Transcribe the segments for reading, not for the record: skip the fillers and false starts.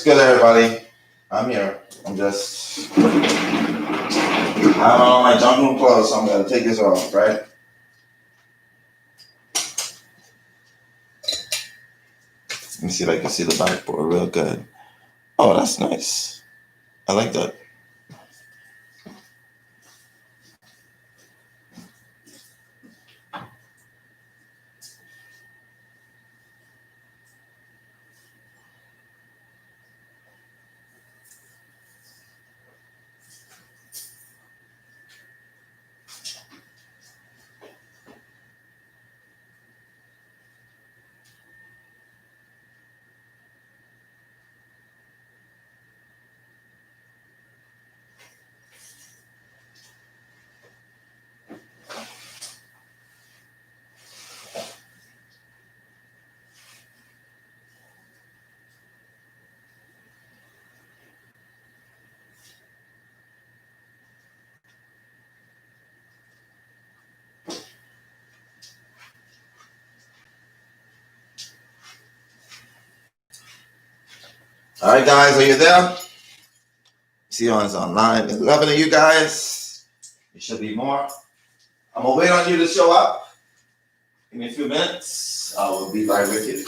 good, everybody? I'm here. I'm just. I have on my jungle clothes, so I'm gonna take this off, right? Let me see if I can see the backboard real good. Oh, that's nice. I like that. All right, guys, are you there? See you online. 11 of you guys. It should be more. I'm gonna wait on you to show up. Give me a few minutes. I will be right with you.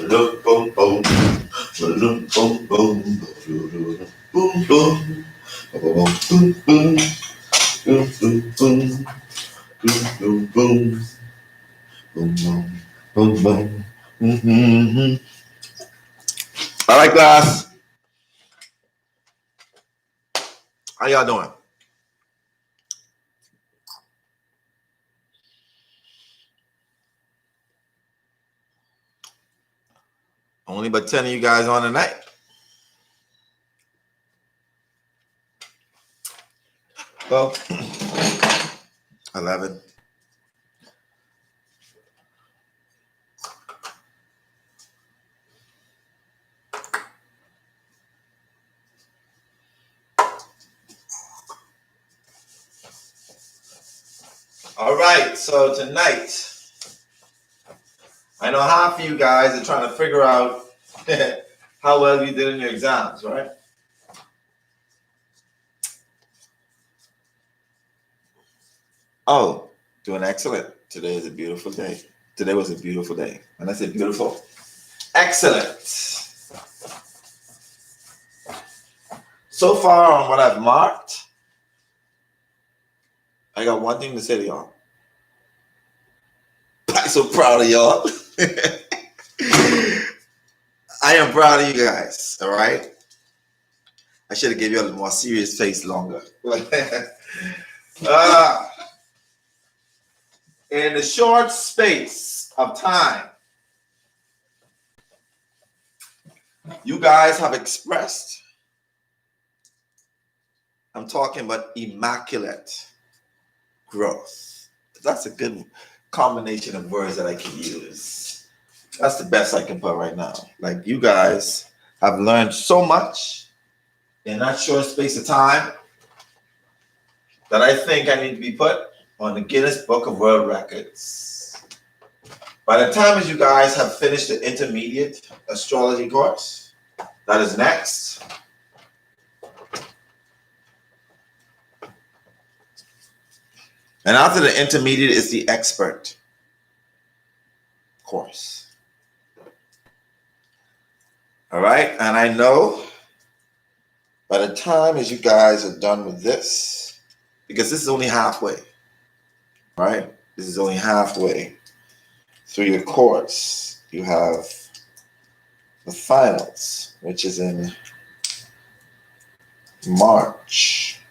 Boom, boom, boom. Boom, boom, boom. Boom, boom. Boom, boom, boom. Boom, boom, boom. Boom, boom, boom. Boom, boom, boom, boom. Mm-hmm. All right, class. How y'all doing? Only but 10 of you guys on tonight. Well, 11. All right, so tonight, I know half of you guys are trying to figure out how well you did in your exams, right? Oh, doing excellent. Today is a beautiful day. Today was a beautiful day. When I say beautiful, excellent. So far on what I've marked, I got one thing to say to y'all. I'm so proud of y'all. I am proud of you guys, all right? I should have given you a more serious face longer. In the short space of time, you guys have expressed, I'm talking about immaculate growth. That's a good combination of words that I can use. That's the best I can put right now. Like, you guys have learned so much in that short space of time that I think I need to be put on the Guinness Book of World Records. By the time as you guys have finished the intermediate astrology course, that is next. And after the intermediate is the expert course. All right, and I know by the time as you guys are done with this, because this is only halfway, right? This is only halfway through your course. You have the finals, which is in March.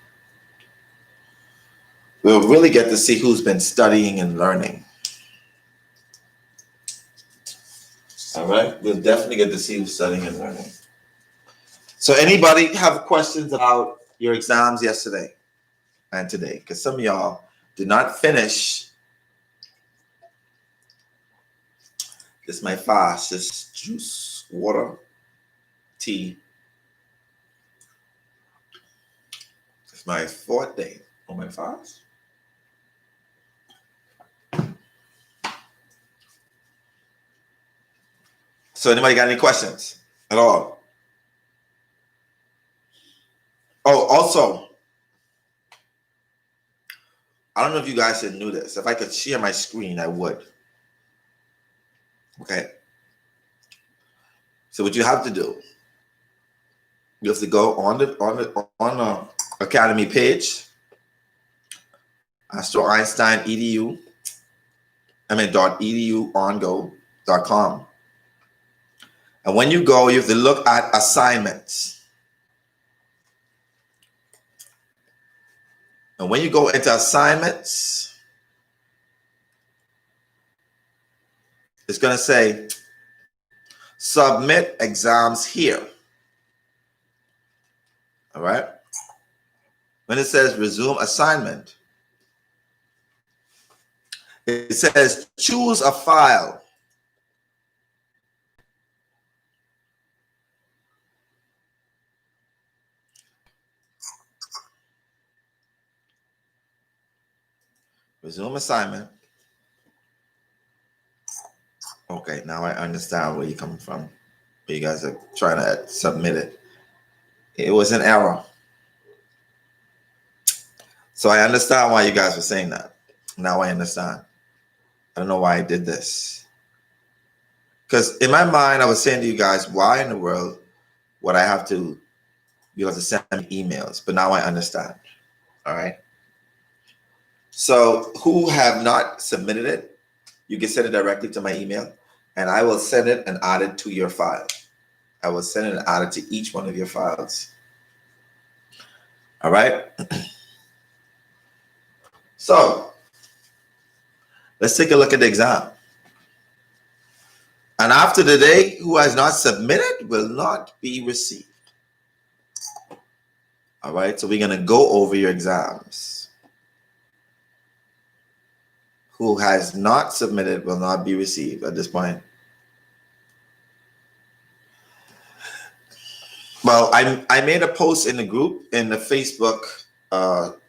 We'll really get to see who's been studying and learning. All right, we'll definitely get to see who's studying and learning. So anybody have questions about your exams yesterday and today? Because some of y'all did not finish. This is my fast. This juice, water, tea. It's my 4th day on my fast. So anybody got any questions at all? Oh, also, I don't know if you guys knew this. If I could share my screen, I would. Okay. So what you have to do, you have to go on the Academy page, AstroEinstein.edu, .edu.ongo.com. And when you go, you have to look at assignments. And when you go into assignments, it's going to say, submit exams here. All right. When it says resume assignment, it says choose a file. Resume assignment. Okay, now I understand where you're coming from. You guys are trying to submit it. It was an error. So I understand why you guys were saying that. Now I understand. I don't know why I did this. Because in my mind, I was saying to you guys, why in the world would I have to be able to send emails? But now I understand. All right. So who have not submitted it, you can send it directly to my email, and I will send it and add it to your file. I will send it and add it to each one of your files. All right. So let's take a look at the exam. And after today, who has not submitted will not be received. All right. So we're going to go over your exams. Who has not submitted will not be received at this point. Well, I made a post in the group, in the Facebook,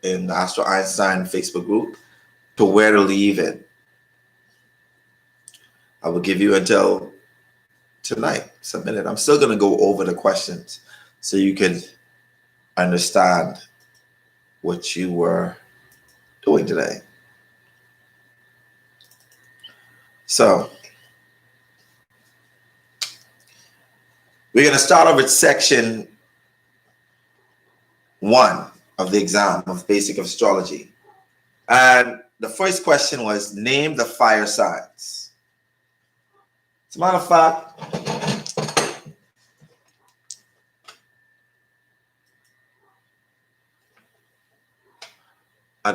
in the Astro Einstein Facebook group, to where to leave it. I will give you until tonight. Submit it. I'm still going to go over the questions so you can understand what you were doing today. So we're going to start off with section 1 of the exam of basic astrology. And the first question was, name the fire signs. As a matter of fact,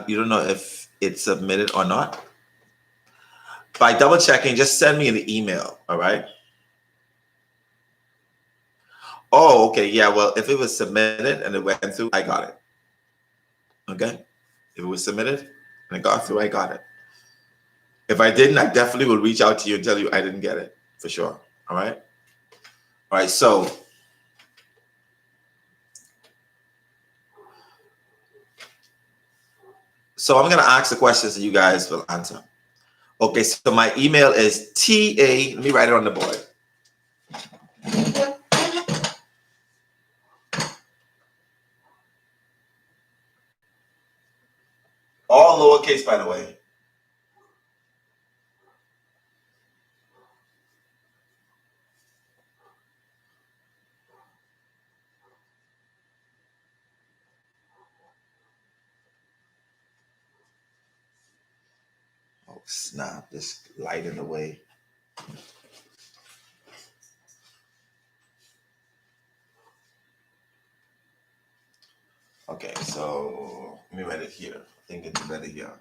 you don't know if it's submitted or not. By double checking, just send me an email, all right? Oh, okay, yeah, well, if it was submitted and it went through, I got it. Okay? If it was submitted and it got through, I got it. If I didn't, I definitely will reach out to you and tell you I didn't get it, for sure, all right? All right, so So I'm going to ask the questions and you guys will answer. Okay, so my email is TA. Let me write it on the board. All lowercase, by the way. Oh, snap. This light in the way. Okay, so let me write it here. I think it's better here.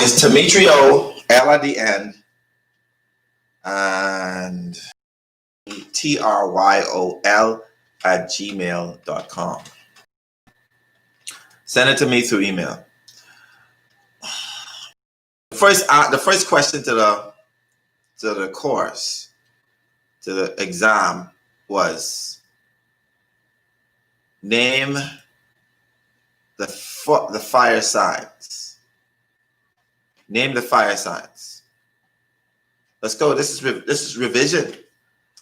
It's Demetrio, L at the end, and TRYOL at gmail.com. Send it to me through email. The first question to the course, to the exam, was name the fire signs. Name the fire signs. Let's go. This is revision.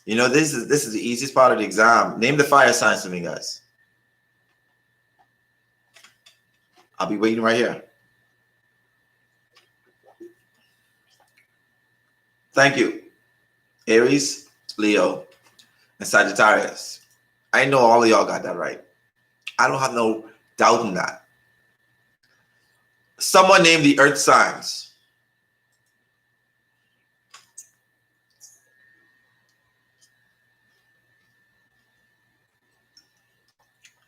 You know, this is the easiest part of the exam. Name the fire signs to me, guys. I'll be waiting right here. Thank you. Aries, Leo, and Sagittarius. I know all of y'all got that right. I don't have no doubt in that. Someone name the earth signs.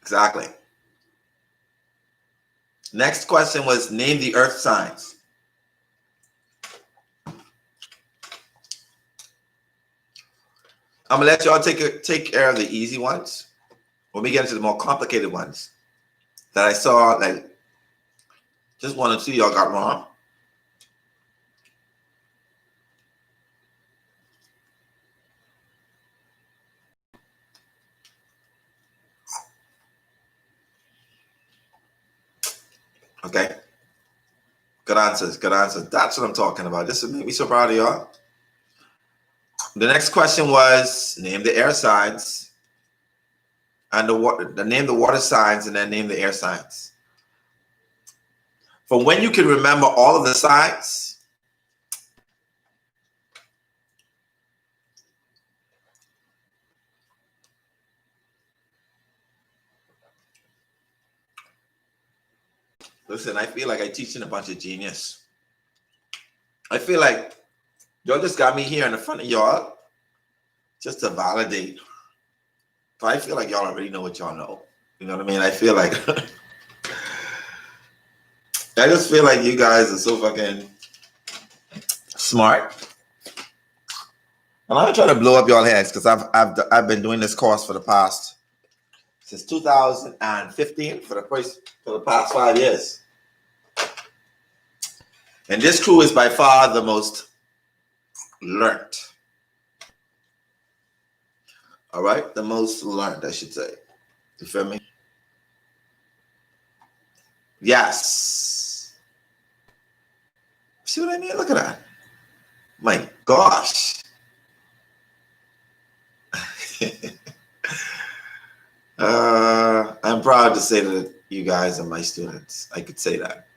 Exactly. Next question was name the earth signs. I'm gonna let y'all take care of the easy ones. When we get into the more complicated ones that I saw, like just 1 or 2 y'all got wrong. Okay. Good answers. Good answers. That's what I'm talking about. This would make me so proud of y'all. The next question was name the air signs and name the water signs and then name the air signs. For when you can remember all of the signs, listen, I feel like I'm teaching a bunch of genius. I feel like y'all just got me here in the front of y'all just to validate. But I feel like y'all already know what y'all know. You know what I mean? I feel like I just feel like you guys are so fucking smart. And I'm trying to blow up y'all heads because I've been doing this course for the past since 2015 for the past 5 years. And this crew is by far the most learned. All right, the most learned, I should say. You feel me? Yes. See what I mean? Look at that. My gosh. I'm proud to say that you guys are my students. I could say that.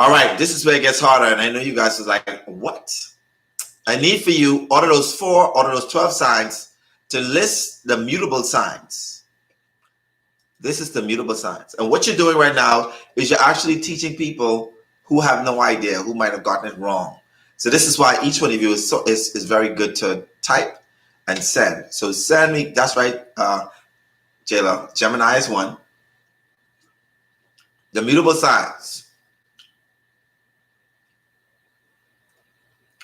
All right, this is where it gets harder, and I know you guys are like, what? I need for you, out of those 12 signs, to list the mutable signs. This is the mutable signs. And what you're doing right now is you're actually teaching people who have no idea, who might have gotten it wrong. So this is why each one of you is very good to type and send. So send me, that's right, Jayla. Gemini is one. The mutable signs.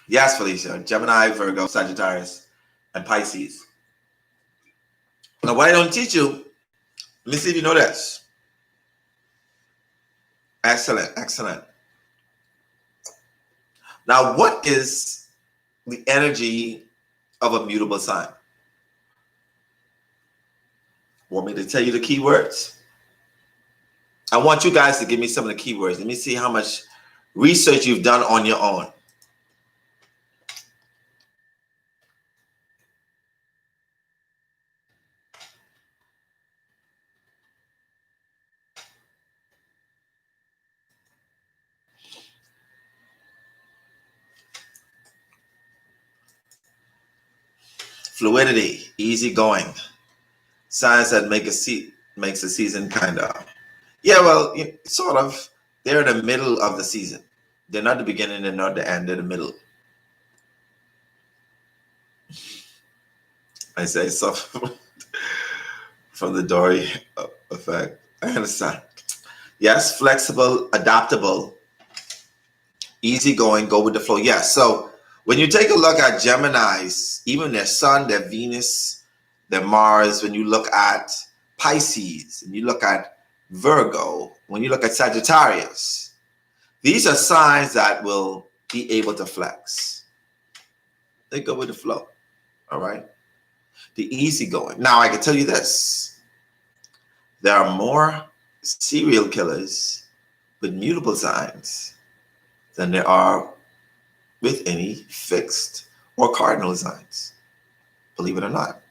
Yes, Felicia. Gemini, Virgo, Sagittarius. and Pisces. Now, what I don't teach you, let me see if you know this. Excellent, excellent. Now, what is the energy of a mutable sign? Want me to tell you the keywords? I want you guys to give me some of the keywords. Let me see how much research you've done on your own. Fluidity, easygoing, signs that makes a season kind of. Yeah, well, sort of. They're in the middle of the season. They're not the beginning, they're not the end, they're the middle. I say so from the Dory effect. I understand. Yes, flexible, adaptable, easygoing, go with the flow. Yes. So when you take a look at Geminis, even their Sun, their Venus, their Mars, when you look at Pisces, and you look at Virgo, when you look at Sagittarius, these are signs that will be able to flex. They go with the flow. All right. The easygoing. Now I can tell you this. There are more serial killers with mutable signs than there are with any fixed or cardinal signs. Believe it or not.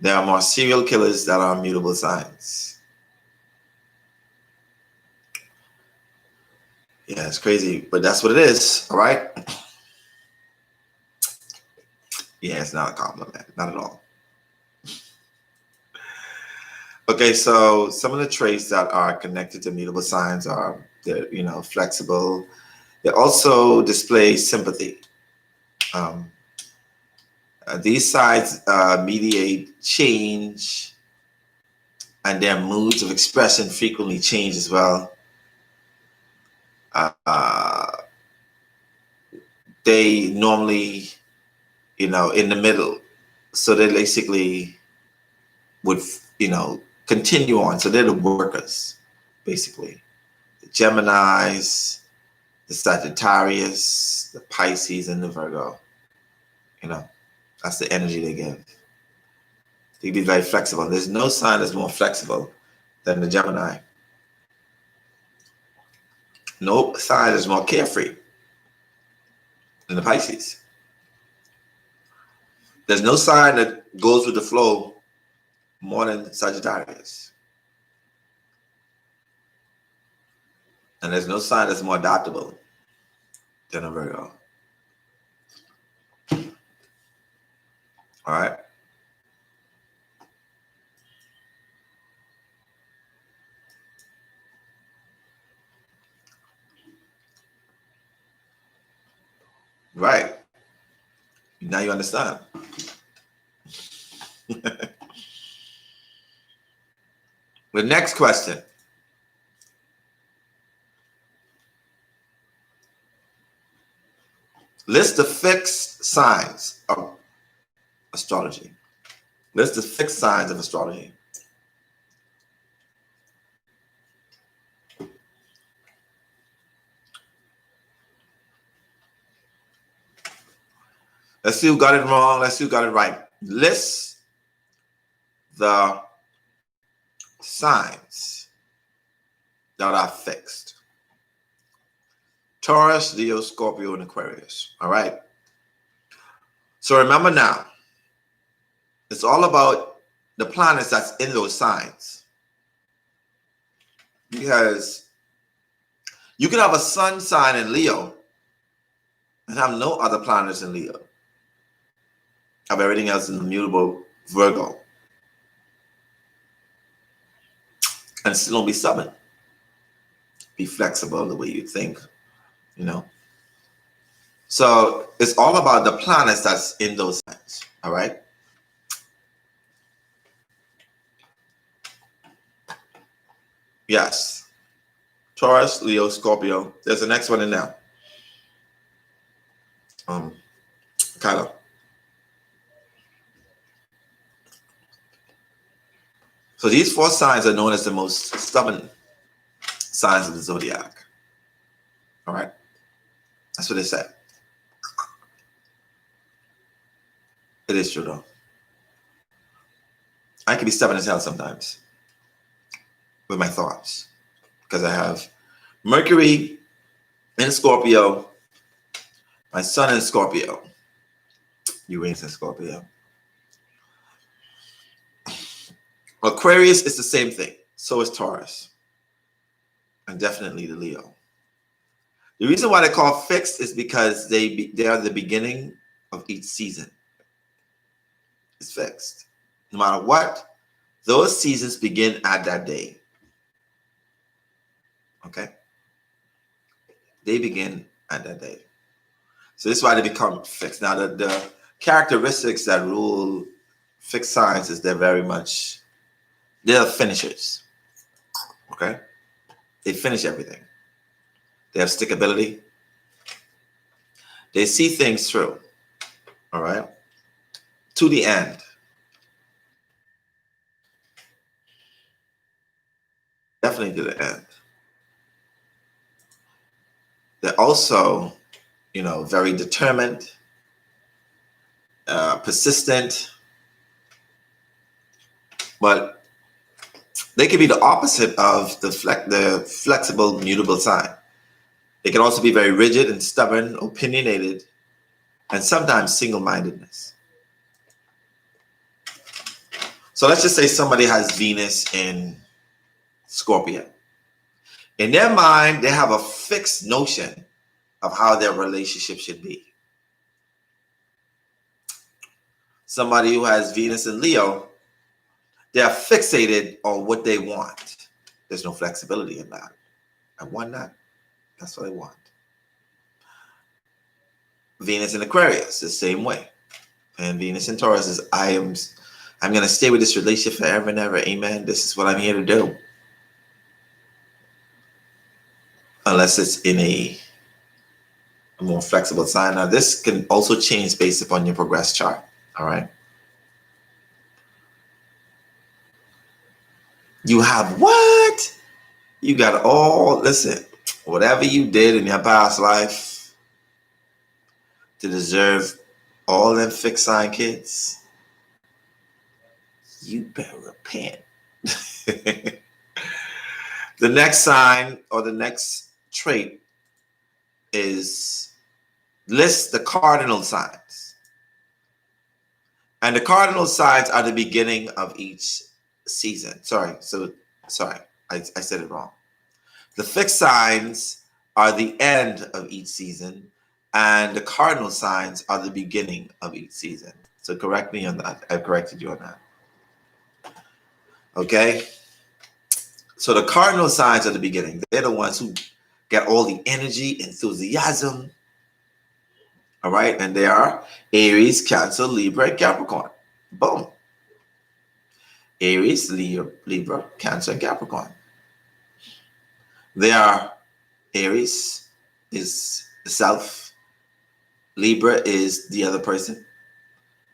There are more serial killers that are mutable signs. Yeah, it's crazy, but that's what it is, all right? Yeah, it's not a compliment, not at all. Okay, so some of the traits that are connected to mutable signs are they're, flexible. They also display sympathy. These signs mediate change, and their moods of expression frequently change as well. They normally, in the middle, so they basically would, continue on. So they're the workers, basically. The Geminis, the Sagittarius, the Pisces, and the Virgo. That's the energy they give. They can be very flexible. There's no sign that's more flexible than the Gemini. No sign is more carefree than the Pisces. There's no sign that goes with the flow more than Sagittarius. And there's no sign that's more adaptable than a Virgo. All right. Right. Now you understand. The next question. List the fixed signs of astrology. List the fixed signs of astrology. Let's see who got it wrong. Let's see who got it right. List the signs that are fixed. Taurus, Leo, Scorpio, and Aquarius. All right. So remember now, it's all about the planets that's in those signs. Because you can have a sun sign in Leo and have no other planets in Leo. Have everything else in the mutable Virgo. And still don't be stubborn. Be flexible the way you think, So it's all about the planets that's in those signs. All right. Yes. Taurus, Leo, Scorpio. There's the next one in there. Kind of. So these 4 signs are known as the most stubborn signs of the zodiac. All right. That's what they said. It is true though. I can be stubborn as hell sometimes with my thoughts because I have Mercury in Scorpio, my sun in Scorpio, Uranus in Scorpio. Aquarius is the same thing. So is Taurus. And definitely the Leo. The reason why they're called fixed is because they are the beginning of each season. It's fixed. No matter what, those seasons begin at that day. Okay? They begin at that day. So this is why they become fixed. Now, the characteristics that rule fixed signs is they're finishers. Okay? They finish everything. They have stickability. They see things through. All right? To the end. Definitely to the end. They're also, very determined, persistent, but they can be the opposite of the flexible, mutable sign. They can also be very rigid and stubborn, opinionated, and sometimes single-mindedness. So let's just say somebody has Venus in Scorpio. In their mind, they have a fixed notion of how their relationship should be. Somebody who has Venus in Leo, they're fixated on what they want. There's no flexibility in that. I want that. That's what I want. Venus in Aquarius, the same way. And Venus in Taurus is, I'm going to stay with this relationship forever and ever. Amen. This is what I'm here to do. Unless it's in a more flexible sign. Now, this can also change based upon your progress chart. All right. You have what? You got listen, whatever you did in your past life to deserve all them fixed sign kids, you better repent. The next sign or the next trait is list the cardinal signs. And the cardinal signs are the beginning of each season. Sorry, I said it wrong. The fixed signs are the end of each season, and the cardinal signs are the beginning of each season. So correct me on that. I corrected you on that. Okay? So the cardinal signs are the beginning. They're the ones who get all the energy, enthusiasm. All right? And they are Aries, Cancer, Libra, and Capricorn. Boom. Aries, Libra, Cancer, and Capricorn. They are Aries is the self. Libra is the other person.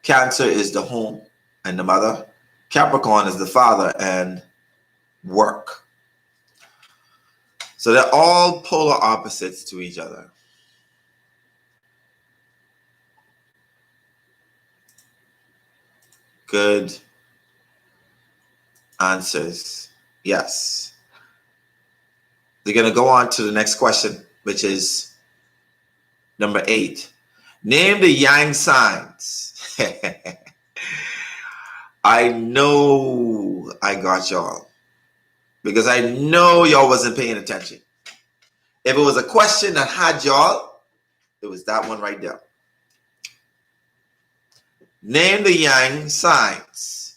Cancer is the home and the mother. Capricorn is the father and work. So they're all polar opposites to each other. Good answers. Yes. They're going to go on to the next question, which is number 8. Name the yang signs. I know I got y'all because I know y'all wasn't paying attention. If it was a question that had y'all, it was that one right there. Name the yang signs.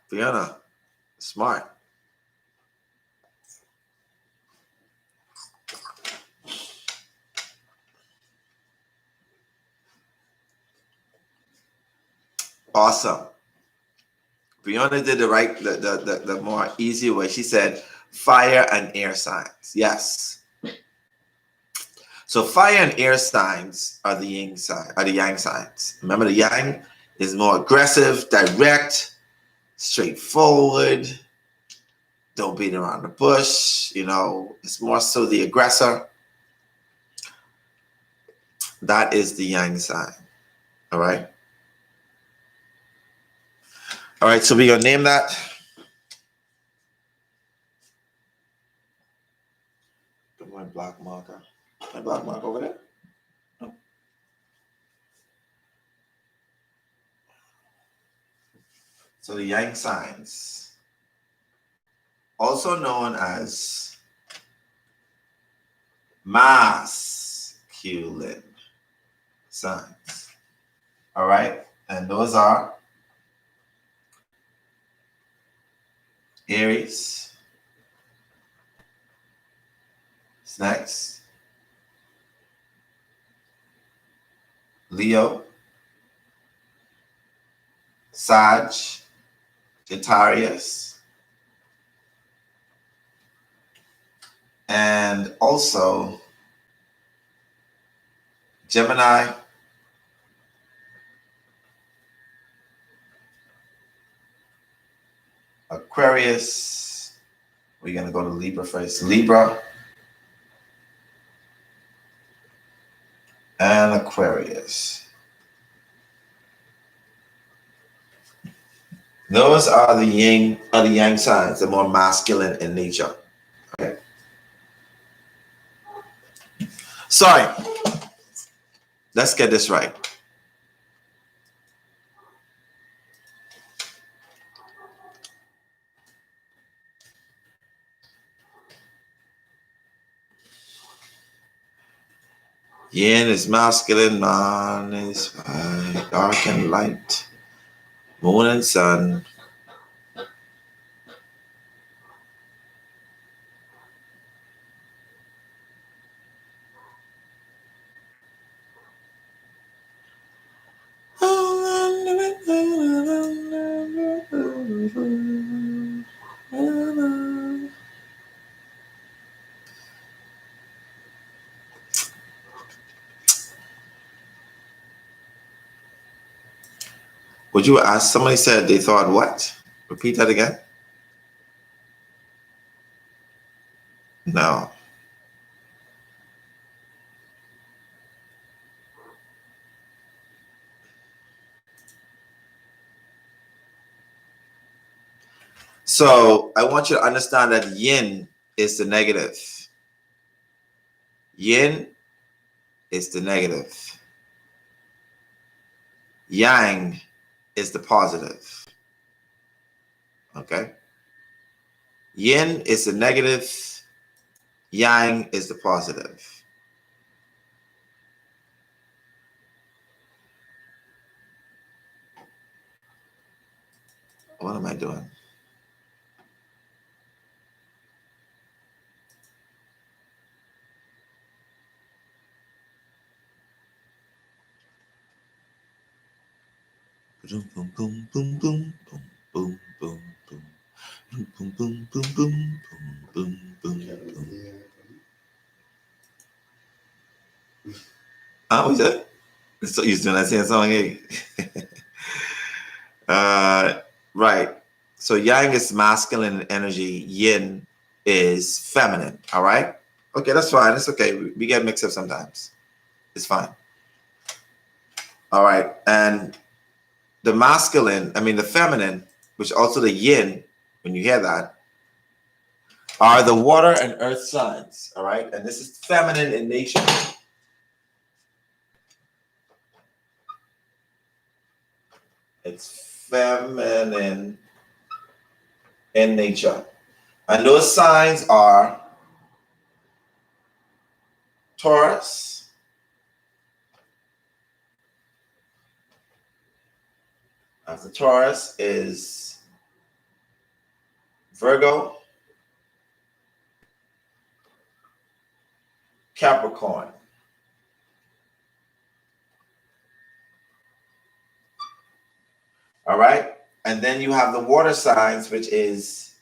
Fiona, smart. Awesome. Fiona did the more easy way. She said fire and air signs. Yes. So fire and air signs are the yang signs. Remember, the yang is more aggressive, direct, straightforward. Don't beat around the bush. It's more so the aggressor. That is the yang sign. All right. All right. So we're going to name that. My black marker. My black marker over there. Oh. So the yang signs, also known as masculine signs. All right. And those are Aries. Next. Leo. Sag. Sagittarius. And also Gemini. Aquarius. We're going to go to Libra first. Libra. And Aquarius. Those are the yang signs, the more masculine in nature. Okay. Sorry. Let's get this right. Yin is masculine, man is dark and light, moon and sun. Would you ask? Somebody said they thought what? Repeat that again. No. So I want you to understand that yin is the negative. Yin is the negative. Yang is the positive. Okay? Yin is the negative. Yang is the positive. What am I doing? Boom, boom, boom, boom, boom, boom, boom, boom, boom, boom, boom, boom, boom, boom, boom, boom. What's that? So you doing that same song, eh? Right. So yang is masculine energy, yin is feminine. All right. Okay, that's fine. It's okay. We get mixed up sometimes. It's fine. All right. And the feminine, which also the yin, when you hear that, are the water and earth signs. All right. And this is feminine in nature. It's feminine in nature. And those signs are Taurus, as the Taurus is Virgo, Capricorn. All right. And then you have the water signs, which is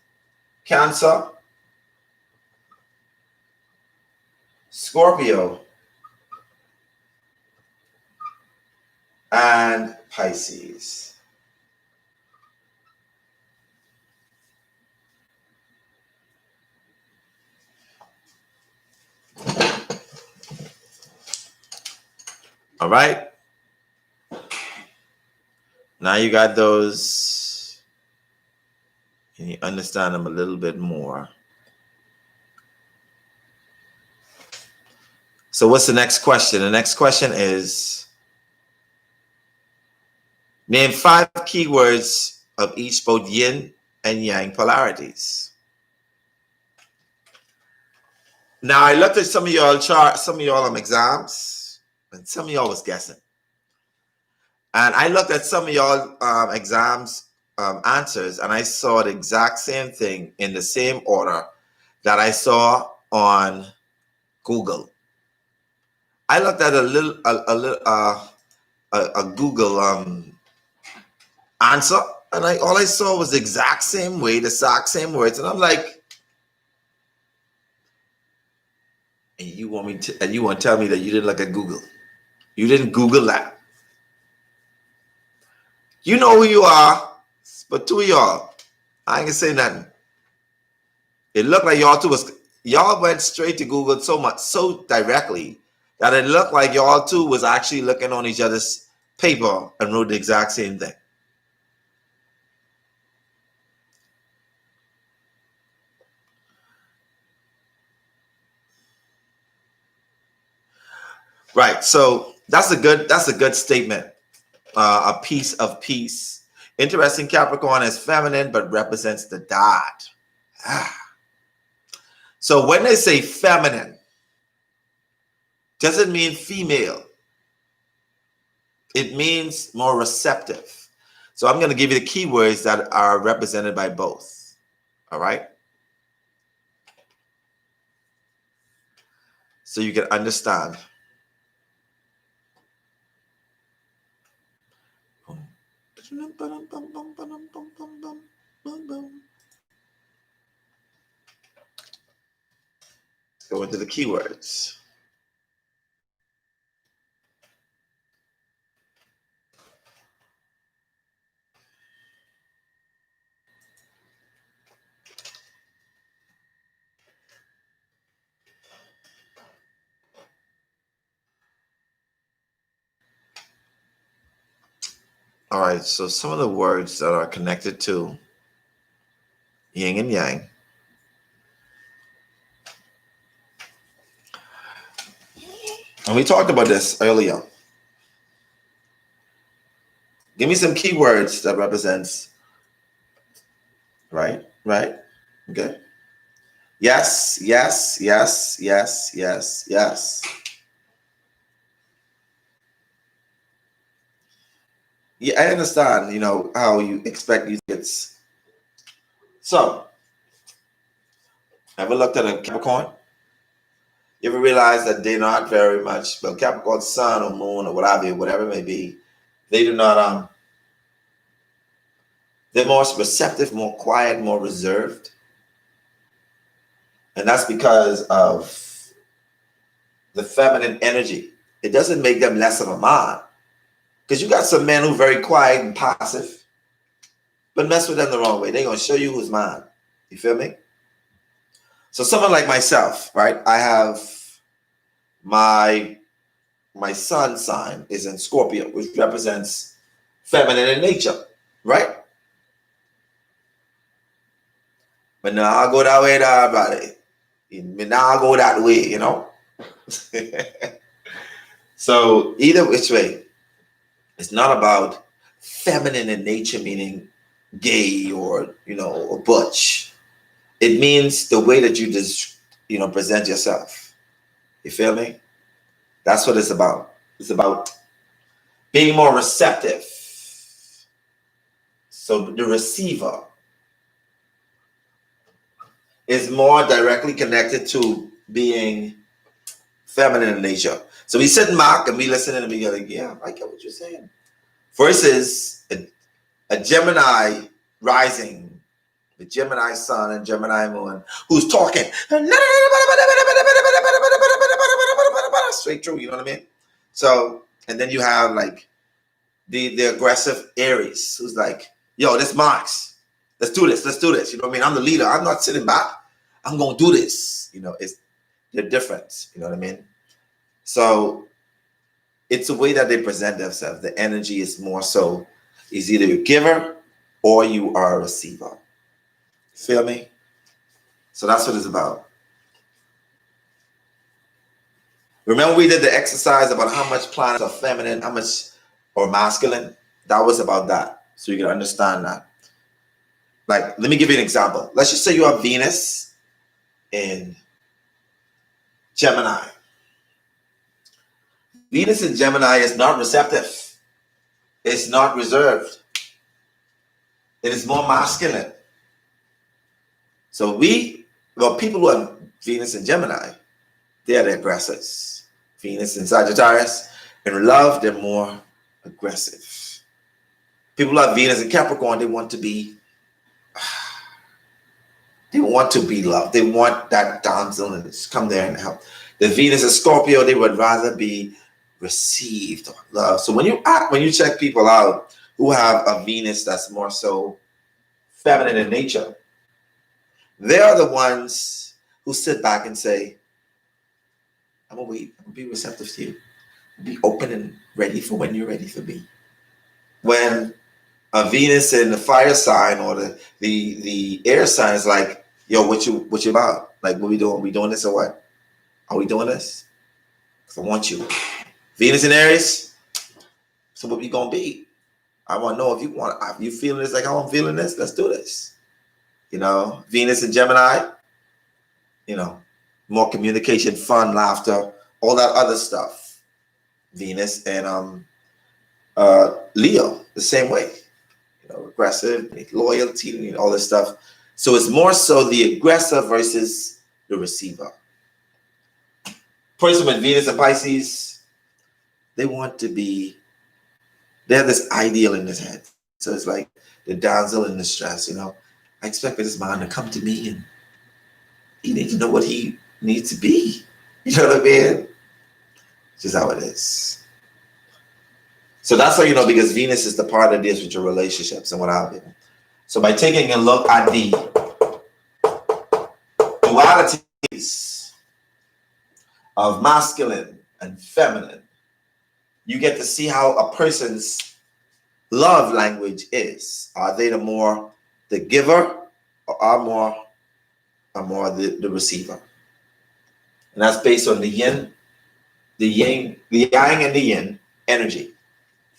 Cancer, Scorpio, and Pisces. All right. Now you got those, and you understand them a little bit more. So what's the next question? The next question is, name 5 keywords of each both yin and yang polarities. Now I looked at some of y'all chart, some of y'all on exams, and some of y'all was guessing. And I looked at some of y'all exams answers, and I saw the exact same thing in the same order that I saw on Google. I looked at a Google answer, and all I saw was the exact same way, the exact same words, and I'm like, and you want to tell me that you didn't look at Google? You didn't Google that? You know who you are, but two of y'all, I ain't gonna say nothing. It looked like y'all went straight to Google so directly that it looked like y'all two was actually looking on each other's paper and wrote the exact same thing. Right. So that's a good statement. A piece of peace. Interesting, Capricorn is feminine but represents the dot. So when they say feminine, doesn't mean female. It means more receptive. So I'm going to give you the keywords that are represented by both. All right. So you can understand. Go into the keywords. All right, so some of the words that are connected to yin and yang. And we talked about this earlier. Give me some keywords that represents. Right. Okay. Yes. Yeah, I understand, how you expect these kids. So, ever looked at a Capricorn? You ever realize that they're not very much, well, Capricorn sun or moon or whatever it may be, they do not, they're more receptive, more quiet, more reserved. And that's because of the feminine energy. It doesn't make them less of a man. Because you got some men who are very quiet and passive, but mess with them the wrong way. They're going to show you who's man. You feel me? So someone like myself, right? I have my sun sign is in Scorpio, which represents feminine in nature, right? But now I go that way, brother. Now I go that way, So either which way, it's not about feminine in nature, meaning gay or or butch. It means the way that you just present yourself. You feel me? That's what it's about. It's about being more receptive. So the receiver is more directly connected to being feminine in nature. So we sit back and we listen and we go like, yeah, I get what you're saying. Versus a Gemini rising, the Gemini sun and Gemini moon, who's talking straight through, you know what I mean? So, and then you have like the aggressive Aries, who's like, yo, this Mars. Let's do this. Let's do this. You know what I mean? I'm the leader. I'm not sitting back. I'm gonna do this. You know, they're different. You know what I mean? So it's the way that they present themselves. The energy is more so is either a giver or you are a receiver. Feel me? So that's what it's about. Remember we did the exercise about how much planets are feminine, how much or masculine? That was about that. So you can understand that. Like, let me give you an example. Let's just say you have Venus in Gemini. Venus in Gemini is not receptive. It's not reserved. It is more masculine. So people who have Venus in Gemini, they are the aggressors. Venus in Sagittarius, in love, they're more aggressive. People who have Venus in Capricorn, they want to be loved. They want that damsel and come there and help. The Venus in Scorpio, they would rather be received or loved. So when you check people out who have a Venus that's more so feminine in nature, they are the ones who sit back and say, I'm gonna wait, I'm gonna be receptive to you. Be open and ready for when you're ready for me. When a Venus in the fire sign or the air sign is like, yo, what you about? Like, what we doing? We doing this or what? Are we doing this? Because I want you. Venus in Aries, so what we gonna be? I want to know if you feeling this like how I'm feeling this. Let's do this. You know, Venus in Gemini, you know, more communication, fun, laughter, all that other stuff. Venus and Leo, the same way. You know, aggressive, loyalty, all this stuff. So it's more so the aggressor versus the receiver. Person with Venus and Pisces, they have this ideal in his head. So it's like the damsel in distress, you know. I expect for this man to come to me and he needs to know what he needs to be. You know what I mean? Just how it is. So that's how you know, because Venus is the part that deals with your relationships and what have you. So by taking a look at the dualities of masculine and feminine, you get to see how a person's love language is. Are they the giver or are more the receiver? And that's based on the yin, the yang, the yang and the yin energy,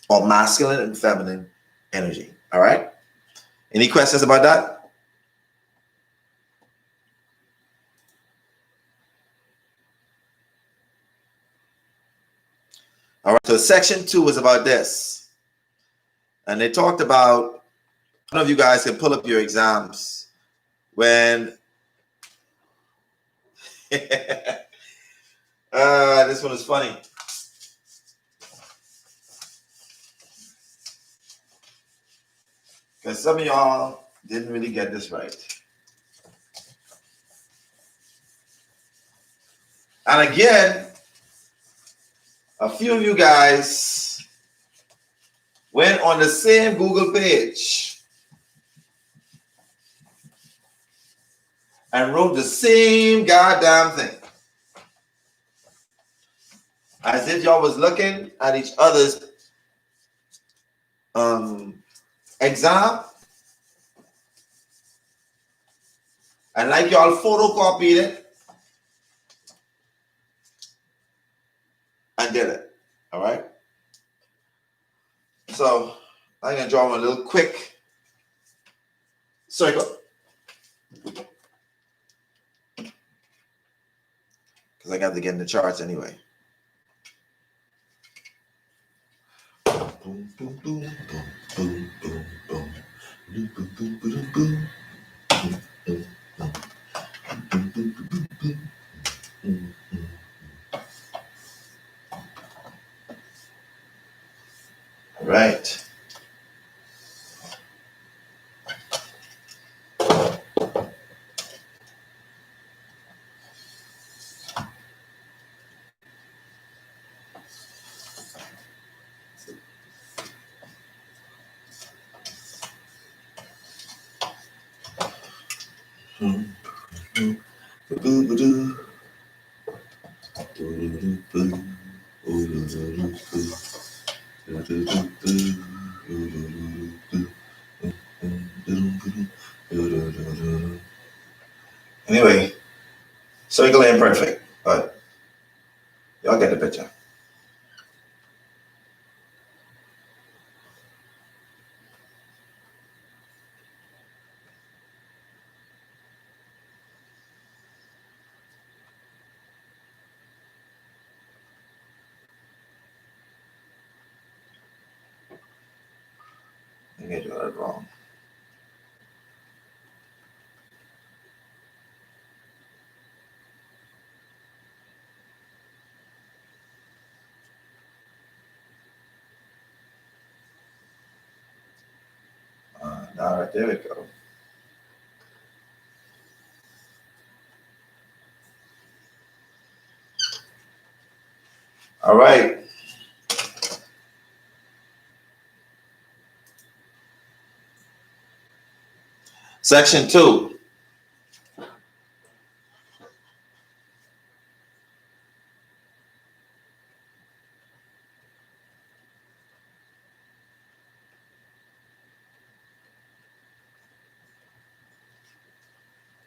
or masculine and feminine energy. All right? Any questions about that? All right, so section 2 is about this. And they talked about, I don't know if you guys can pull up your exams when this one is funny. Because some of y'all didn't really get this right. And again, a few of you guys went on the same Google page and wrote the same goddamn thing. As if y'all was looking at each other's exam, and like y'all photocopied it and did it. All right. So I'm gonna draw a little quick circle because I got to get in the charts anyway. Boom, boom, boom, boom, boom, boom, boom, boom, boom, boom, boom, boom, boom. Right. Anyway, circle ain't perfect, but y'all get the picture. I may do that wrong. All right, there we go. All right. Section 2.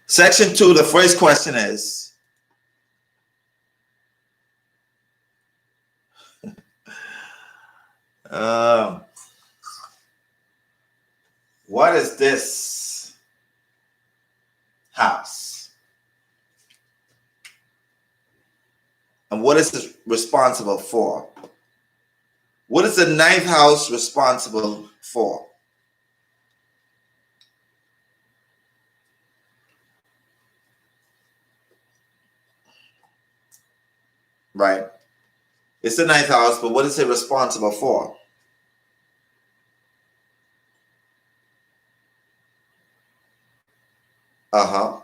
Section 2, the first question is, what is this house? And what is it responsible for? What is the ninth house responsible for? Right. It's the ninth house, but what is it responsible for?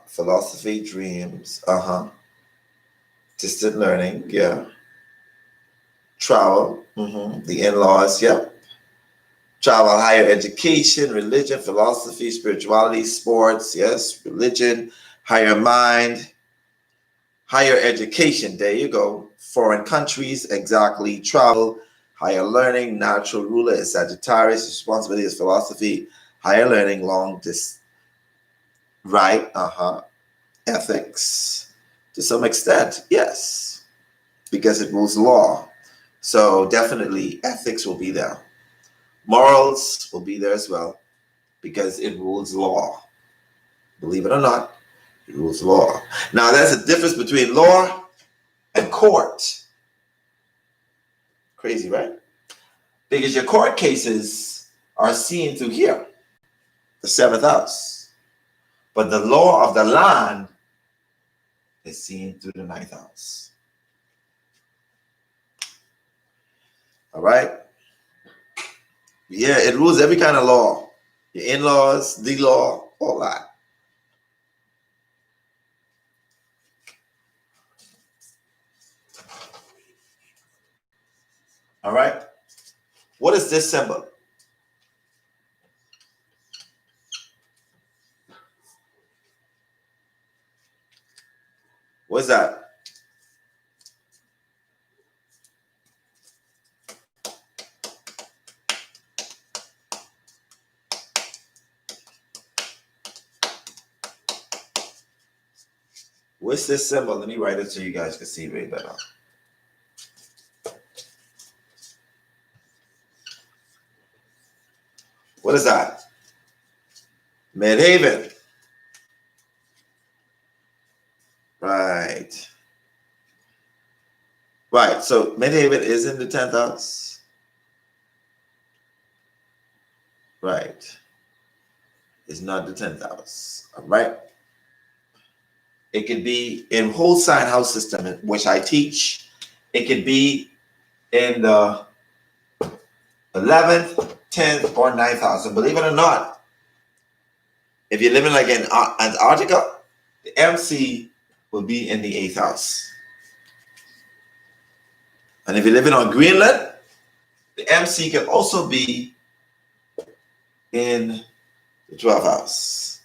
Philosophy, dreams. Distant learning. Yeah. Travel. The in-laws. Yep. Travel, higher education, religion, philosophy, spirituality, sports. Yes. Religion, higher mind, higher education. There you go. Foreign countries. Exactly. Travel, higher learning. Natural ruler is Sagittarius. Responsibility is philosophy. Higher learning, long distance. Right. Ethics. To some extent, yes, because it rules law. So definitely ethics will be there. Morals will be there as well because it rules law. Believe it or not, it rules law. Now, there's a difference between law and court. Crazy, right? Because your court cases are seen through here, the seventh house. But the law of the land is seen through the ninth house. All right? Yeah, it rules every kind of law. Your in-laws, the law, all that. All right? What is this symbol? What's that? What's this symbol? Let me write it so you guys can see way better. What is that? Midhaven. Right. Right. So Midhaven is in the 10th house. Right. It's not the 10th house. All right. It could be in whole sign house system, which I teach. It could be in the 11th, 10th, or 9th house. And believe it or not, if you're living like in Antarctica, the MC will be in the 8th house. And if you're living on Greenland, the MC can also be in the 12th house.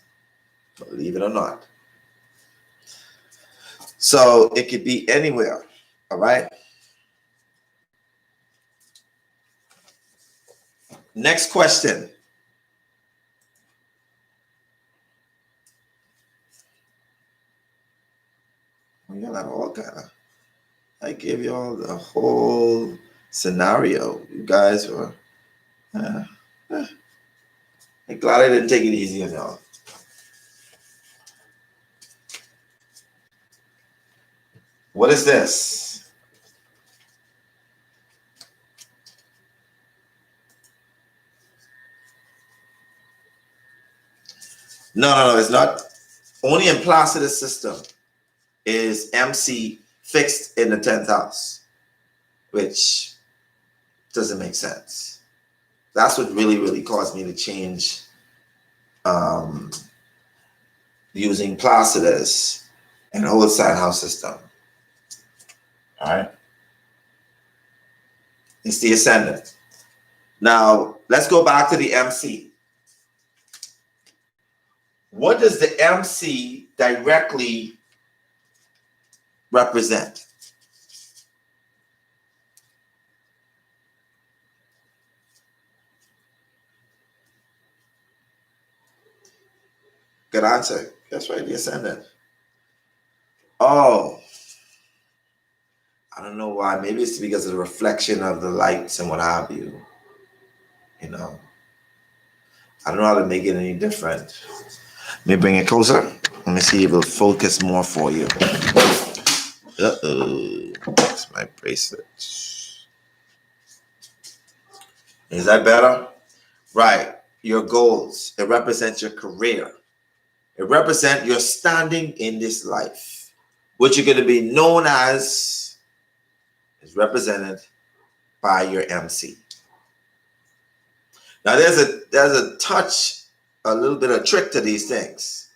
Believe it or not. So it could be anywhere. All right. Next question. We got all kind of. I gave you all the whole scenario. You guys were. I'm glad I didn't take it easy on y'all. What is this? No, it's not. Only in Placidus system is MC fixed in the 10th house, which doesn't make sense. That's what really caused me to change using Placidus and whole sign house system. All right. It's the ascendant. Now, let's go back to the MC. What does the MC directly represent? Good answer. That's right, the ascendant. Oh, I don't know why. Maybe it's because of the reflection of the lights and what have you. You know, I don't know how to make it any different. Let me bring it closer. Let me see if it'll focus more for you. Uh-oh, that's my bracelet. Is that better? Right. Your goals. It represents your career. It represents your standing in this life. What you're going to be known as is represented by your MC. Now there's a touch, a little bit of trick to these things.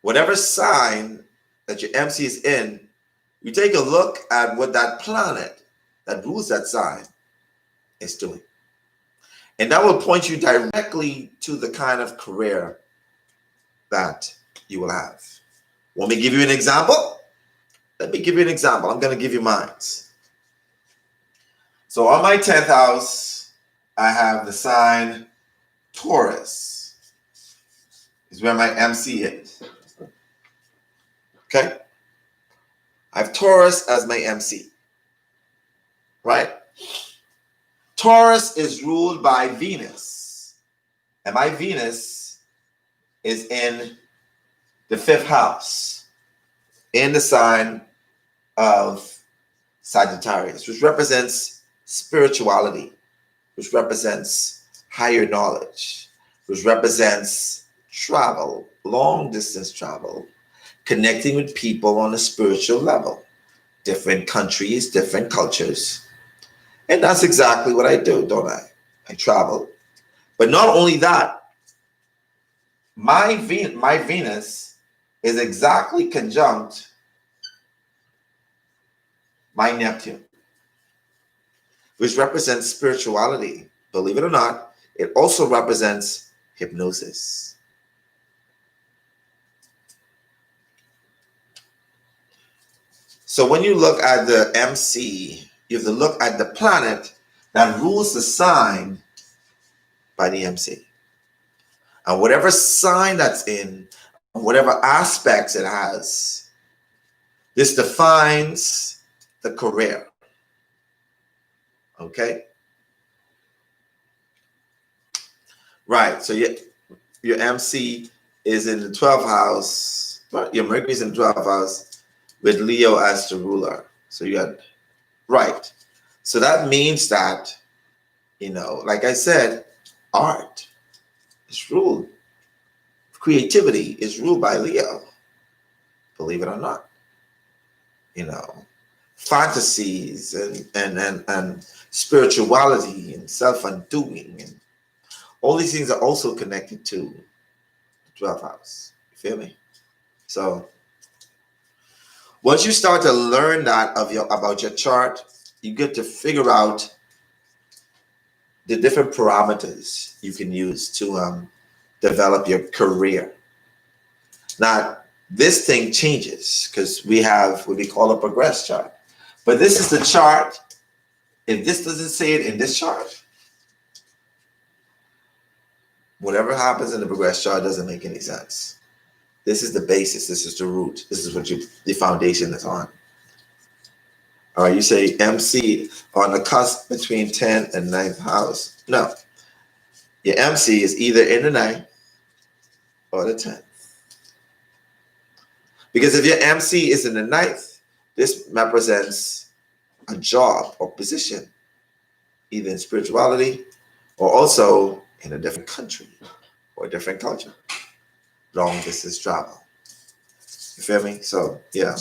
Whatever sign that your MC is in, you take a look at what that planet that rules that sign is doing. And that will point you directly to the kind of career that you will have. Want me to give you an example? Let me give you an example. I'm going to give you mine. So on my 10th house, I have the sign Taurus. Is where my MC is. Okay? I have Taurus as my MC. Right? Taurus is ruled by Venus. And my Venus is in the 5th house, in the sign of Sagittarius, which represents spirituality, which represents higher knowledge, which represents travel, long distance travel, connecting with people on a spiritual level, different countries, different cultures. And that's exactly what I do, don't I? I travel. But not only that, my Venus is exactly conjunct my Neptune, which represents spirituality. Believe it or not, it also represents hypnosis. So when you look at the MC, you have to look at the planet that rules the sign by the MC. And whatever sign that's in, whatever aspects it has, this defines the career. Okay? Right. So your MC is in the 12th house. Your Mercury is in the 12th house with Leo as the ruler. So you got, right. So that means that, like I said, art is ruled. Creativity is ruled by Leo. Believe it or not. Fantasies and spirituality and self-undoing and all these things are also connected to the 12th house. You feel me? So once you start to learn that about your chart, you get to figure out the different parameters you can use to develop your career. Now, this thing changes because we have what we call a progress chart. But this is the chart. If this doesn't say it in this chart, whatever happens in the progress chart doesn't make any sense. This is the basis. This is the root. This is what the foundation is on. All right, you say MC on the cusp between 10th and 9th house. No, your MC is either in the 9th or the 10th. Because if your MC is in the 9th, this represents a job or position, either in spirituality or also in a different country or a different culture. Long distance travel. You feel me? So, yeah.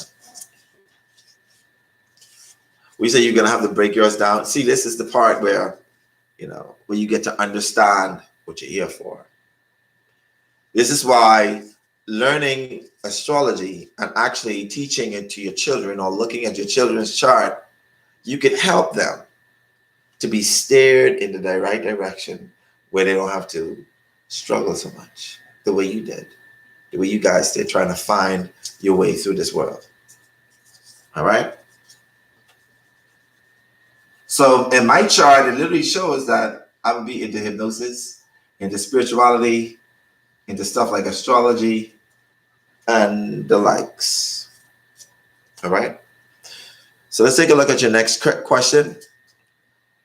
We say you're going to have to break yours down. See, this is the part where, where you get to understand what you're here for. This is why learning astrology and actually teaching it to your children or looking at your children's chart, you can help them to be steered in the right direction where they don't have to struggle so much the way you did, the way you guys did, trying to find your way through this world. All right? So in my chart, it literally shows that I would be into hypnosis, into spirituality, into stuff like astrology, and the likes. All right? So let's take a look at your next question.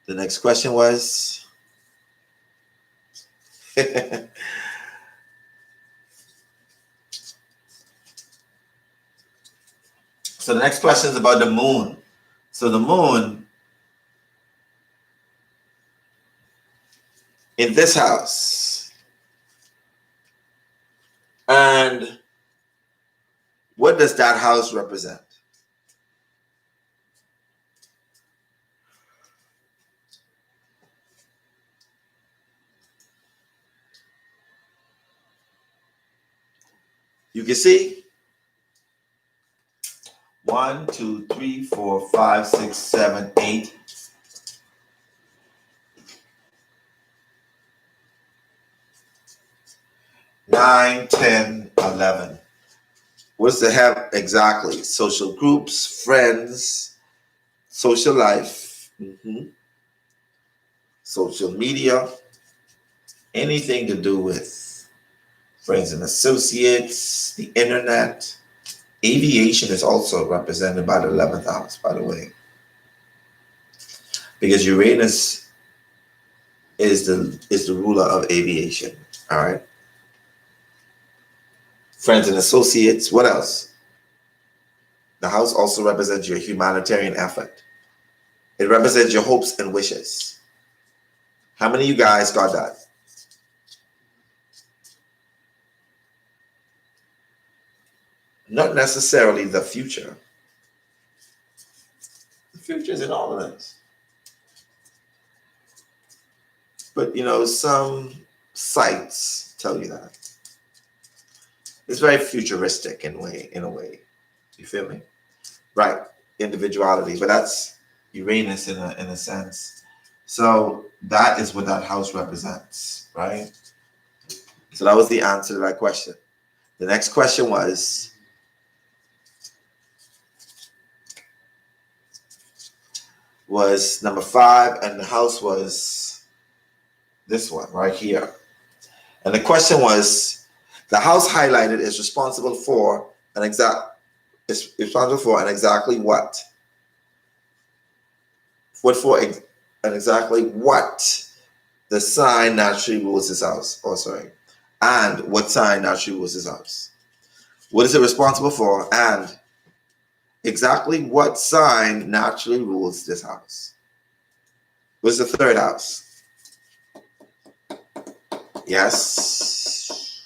The next question was... So the next question is about the moon. So the moon in this house. And what does that house represent? You can see 1, 2, 3, 4, 5, 6, 7, 8. 9, 10, 11. What's the help exactly? Social groups, friends, social life, social media, anything to do with friends and associates, the internet. Aviation is also represented by the 11th house, by the way, because Uranus is the ruler of aviation. All right. Friends and associates. What else? The house also represents your humanitarian effort. It represents your hopes and wishes. How many of you guys got that? Not necessarily the future. The future is in all of this. But some sites tell you that. It's very futuristic in a way. You feel me? Right. Individuality. But that's Uranus in a sense. So that is what that house represents, right? So that was the answer to that question. The next question was, number 5, and the house was this one right here. And the question was, the house highlighted is responsible for exactly what? Exactly what the sign naturally rules this house. And what sign naturally rules this house? What is it responsible for? And exactly what sign naturally rules this house? What's the third house? Yes.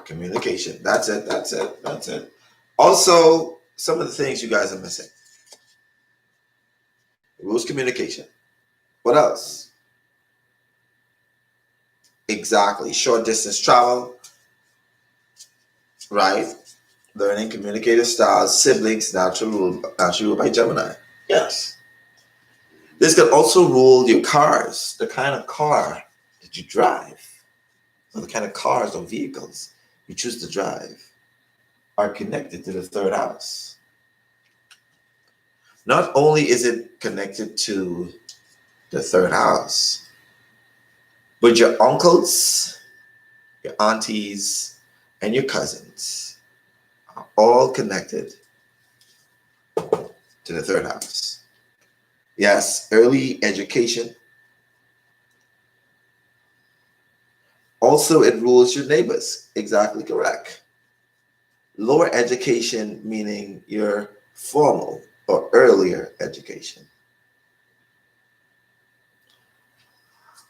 Communication. That's it. Also, some of the things you guys are missing. It rules communication. What else? Exactly. Short distance travel. Right. Learning communicative styles. Siblings. Natural ruled by Gemini. Yes. This can also rule your cars. The kind of car that you drive. or the kind of cars or vehicles you choose to drive are connected to the third house. Not only is it connected to the third house, but your uncles, your aunties, and your cousins are all connected to the third house. Yes, early education. Also, it rules your neighbors. Exactly correct. Lower education, meaning your formal or earlier education.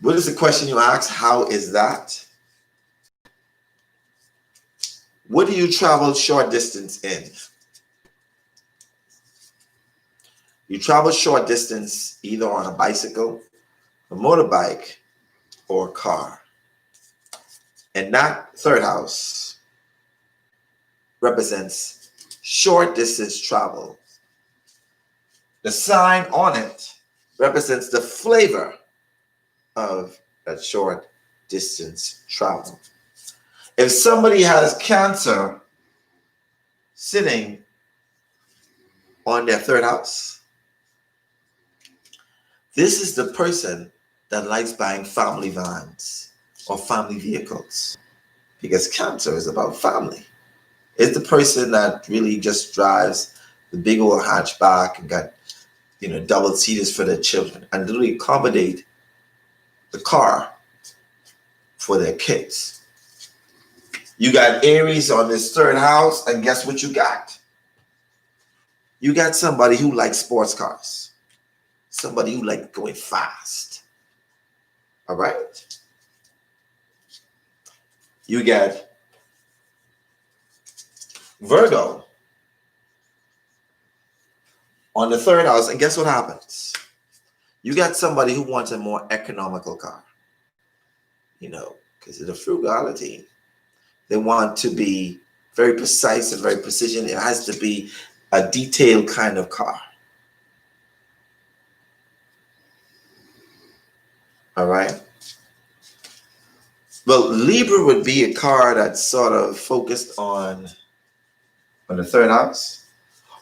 What is the question you ask? How is that? What do you travel short distance in? You travel short distance either on a bicycle, a motorbike, or a car. And that third house represents short distance travel. The sign on it represents the flavor of that short distance travel. If somebody has cancer sitting on their third house, this is the person that likes buying family vans or family vehicles, because cancer is about family. It's the person that really just drives the big old hatchback and got, double seaters for their children and literally accommodate the car for their kids. You got Aries on this third house, and guess what you got? You got somebody who likes sports cars, somebody who likes going fast. All right? You got Virgo on the third house, and guess what happens? You got somebody who wants a more economical car, because of the frugality. They want to be very precise and very precision. It has to be a detailed kind of car. All right. Well, Libra would be a car that's sort of focused on the third house,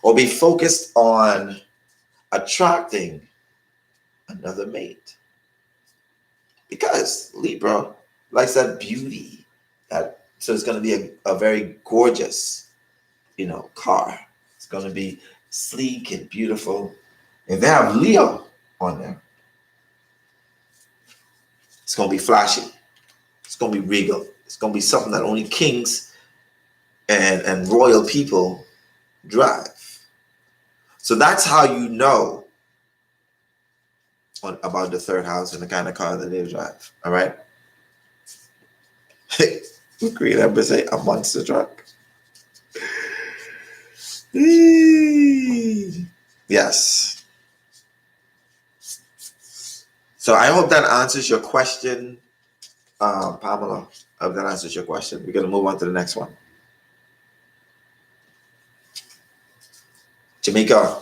or be focused on attracting another mate. Because Libra likes that beauty, so it's going to be a very gorgeous, car. It's going to be sleek and beautiful. If they have Leo on there, it's going to be flashy. It's going to be regal. It's going to be something that only kings and royal people drive. So that's how you know about the third house and the kind of car that they drive. All right. Green Ember say a monster truck. Yes. So I hope that answers your question, Pamela. I hope that answers your question. We're going to move on to the next one. Jamaica.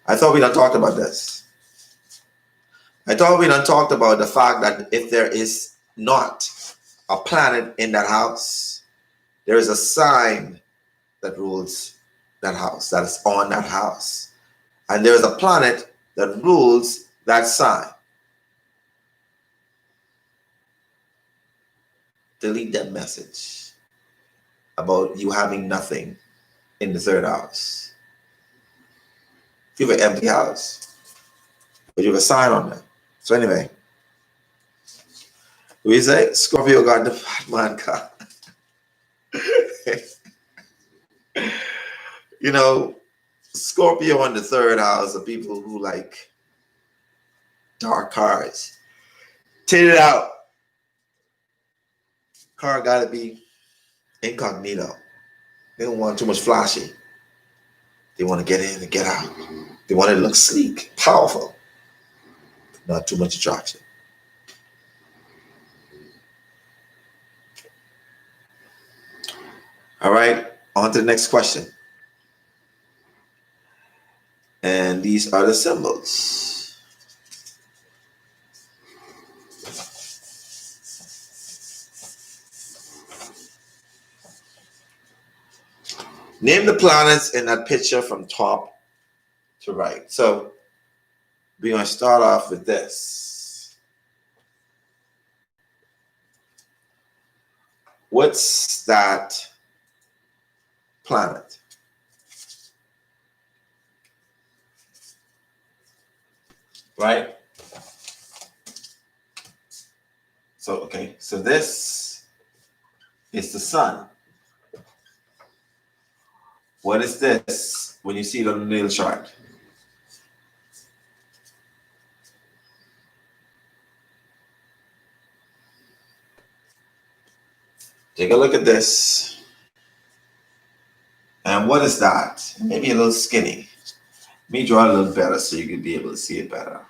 I thought we done talked about this. I thought we done talked about the fact that if there is not a planet in that house, there is a sign that rules that house, that is on that house. And there is a planet that rules that sign. Delete that message about you having nothing in the third house. You have an empty house, but you have a sign on it. So anyway, we say Scorpio got the Batman car. Scorpio in the third house are people who like dark cars. Tinted out. Car gotta be incognito. They don't want too much flashy. They want to get in and get out. They want it to look sleek, powerful, not too much attraction. All right, on to the next question. And these are the symbols. Name the planets in that picture from top to right. So we're going to start off with this. What's that planet? Right? So, okay, so this is the sun. What is this when you see it on the natal chart? Take a look at this. And what is that? Maybe a little skinny. Let me draw it a little better so you can be able to see it better.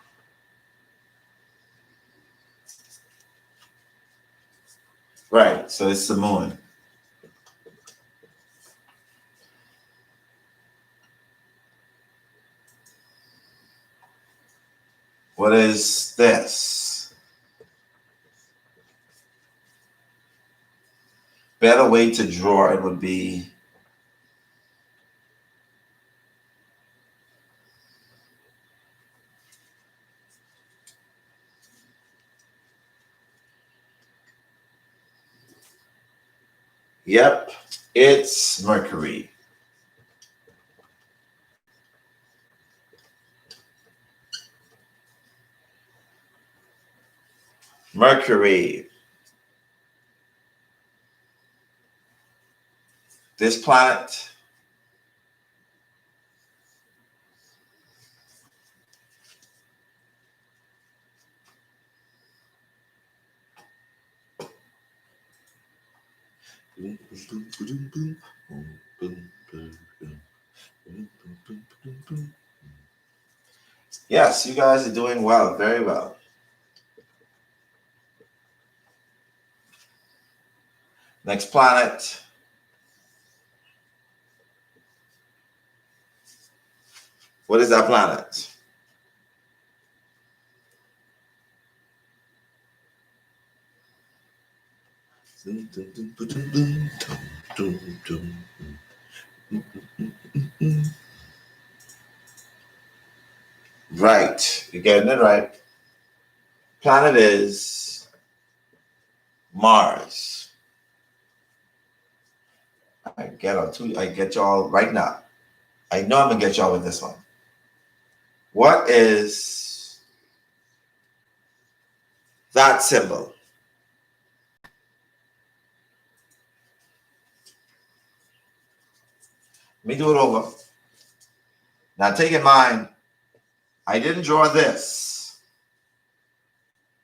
Right, so it's the moon. What is this? Better way to draw it would be yep, it's Mercury. Mercury. This planet yes, you guys are doing well, very well. Next planet. What is that planet? Right, you're getting it right. Planet is Mars. I get y'all right now. I know I'm gonna get y'all with this one. What is that symbol? Let me do it over. Now take in mind, I didn't draw this.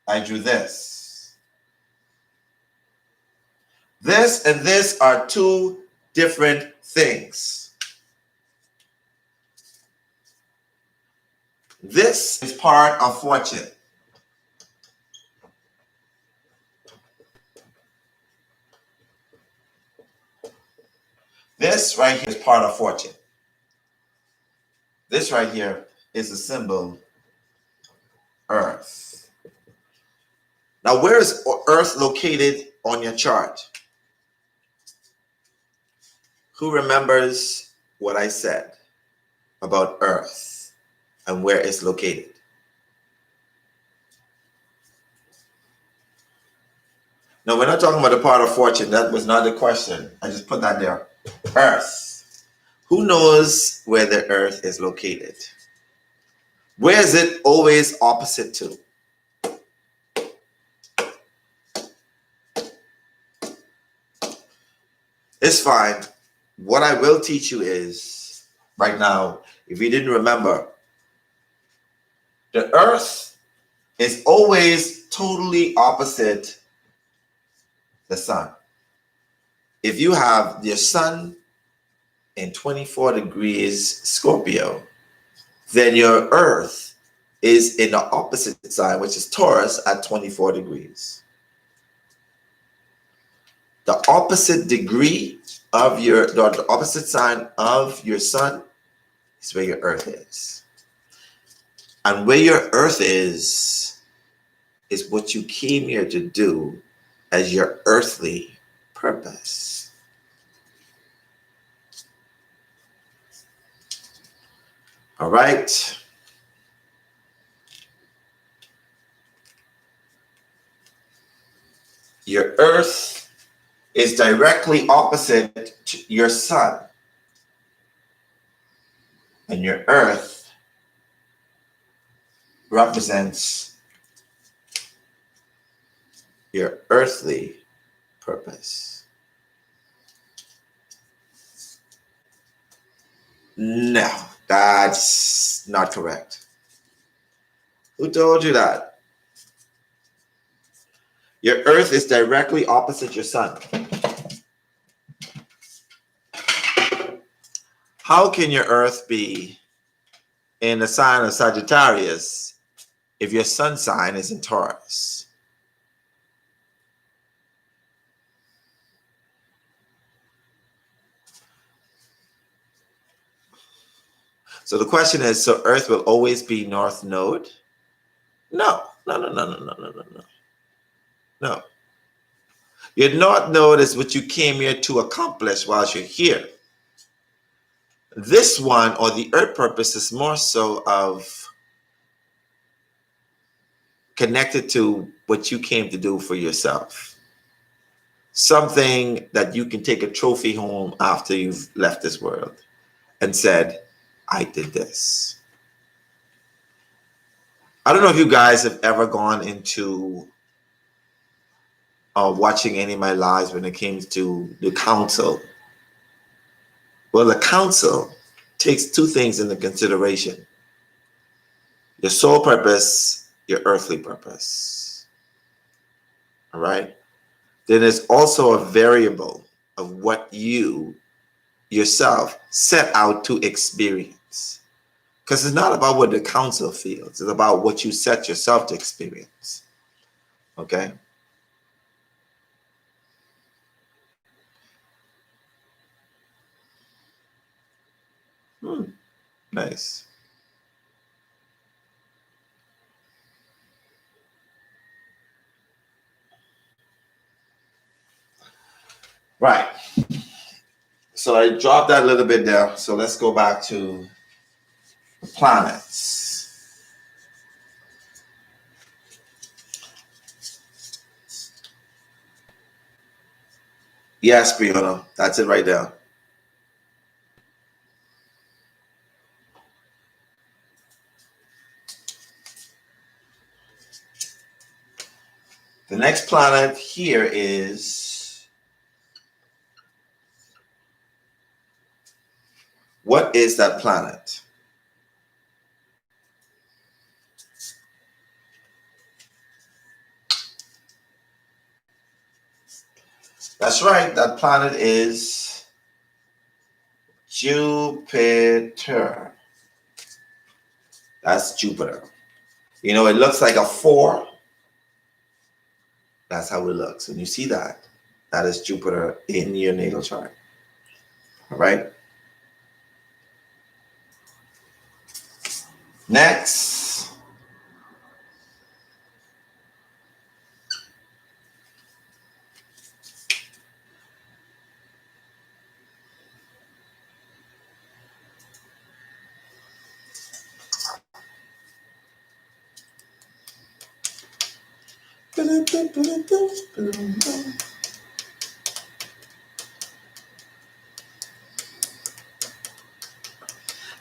I drew this. This and this are two different things. This is part of fortune. This right here is part of fortune. This right here is the symbol Earth. Now, where is Earth located on your chart? Who remembers what I said about Earth and where it's located? No, we're not talking about the part of fortune. That was not the question. I just put that there. Earth. Who knows where the Earth is located? Where is it always opposite to? It's fine. What I will teach you is, right now, if you didn't remember, the Earth is always totally opposite the sun. If you have your sun in 24 degrees Scorpio, then your Earth is in the opposite side, which is Taurus at 24 degrees. The opposite degree of the opposite sign of your sun is where your Earth is. And where your Earth is what you came here to do as your earthly purpose. All right. Your Earth is directly opposite to your sun. And your Earth represents your earthly purpose. No, that's not correct. Who told you that? Your Earth is directly opposite your sun. How can your Earth be in the sign of Sagittarius if your sun sign is in Taurus? So the question is, so Earth will always be North Node? No. No. Your North Node is what you came here to accomplish whilst you're here. This one, or the Earth purpose, is more so of connected to what you came to do for yourself. Something that you can take a trophy home after you've left this world and said, I did this. I don't know if you guys have ever gone into watching any of my lives when it came to the council. Well, the council takes two things into consideration: your soul purpose, your earthly purpose. All right? Then there's also a variable of what you yourself set out to experience. Because it's not about what the council feels, it's about what you set yourself to experience. Okay? Nice. Right. So I dropped that a little bit there. So let's go back to the planets. Yes, Brianna, that's it right there. The next planet here is, what is that planet? That's right, that planet is Jupiter. That's Jupiter. You know, it looks like a 4. That's how it looks. When you see that, that is Jupiter in your natal chart. All right. Next.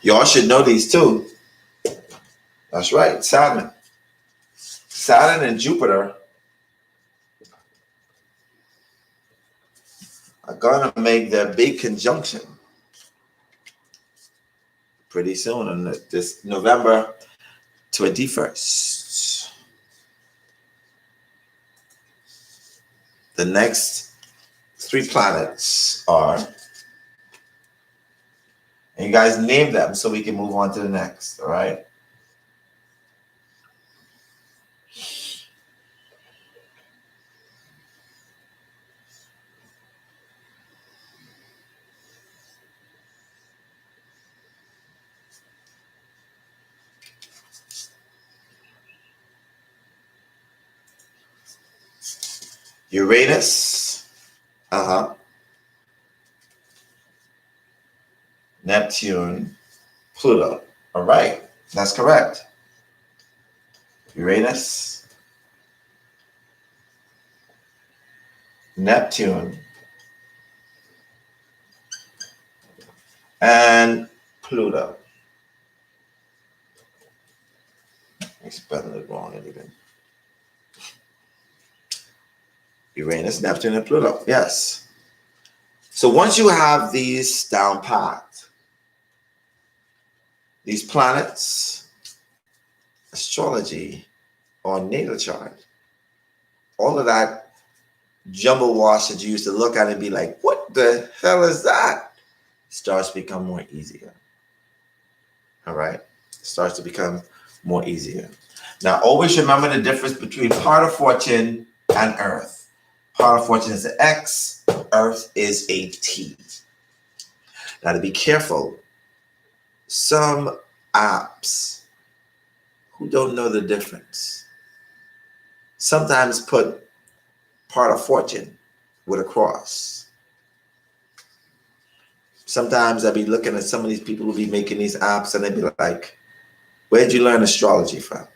Y'all should know these too. That's right, Saturn. Saturn and Jupiter are going to make their big conjunction pretty soon on this November 21st. The next 3 planets are, and you guys name them so we can move on to the next, all right? Uranus, Neptune, Pluto. All right, that's correct. Uranus, Neptune, and Pluto. I'm spelling it wrong even. Uranus, Neptune, and Pluto. Yes. So once you have these down packed, these planets, astrology, or natal chart, all of that jumble wash that you used to look at and be like, what the hell is that? Starts to become more easier. All right? Starts to become more easier. Now, always remember the difference between part of fortune and earth. Part of fortune is an X, earth is a T. Now, to be careful, some apps who don't know the difference sometimes put part of fortune with a cross. Sometimes I'll be looking at some of these people who be making these apps and they be like, where'd you learn astrology from?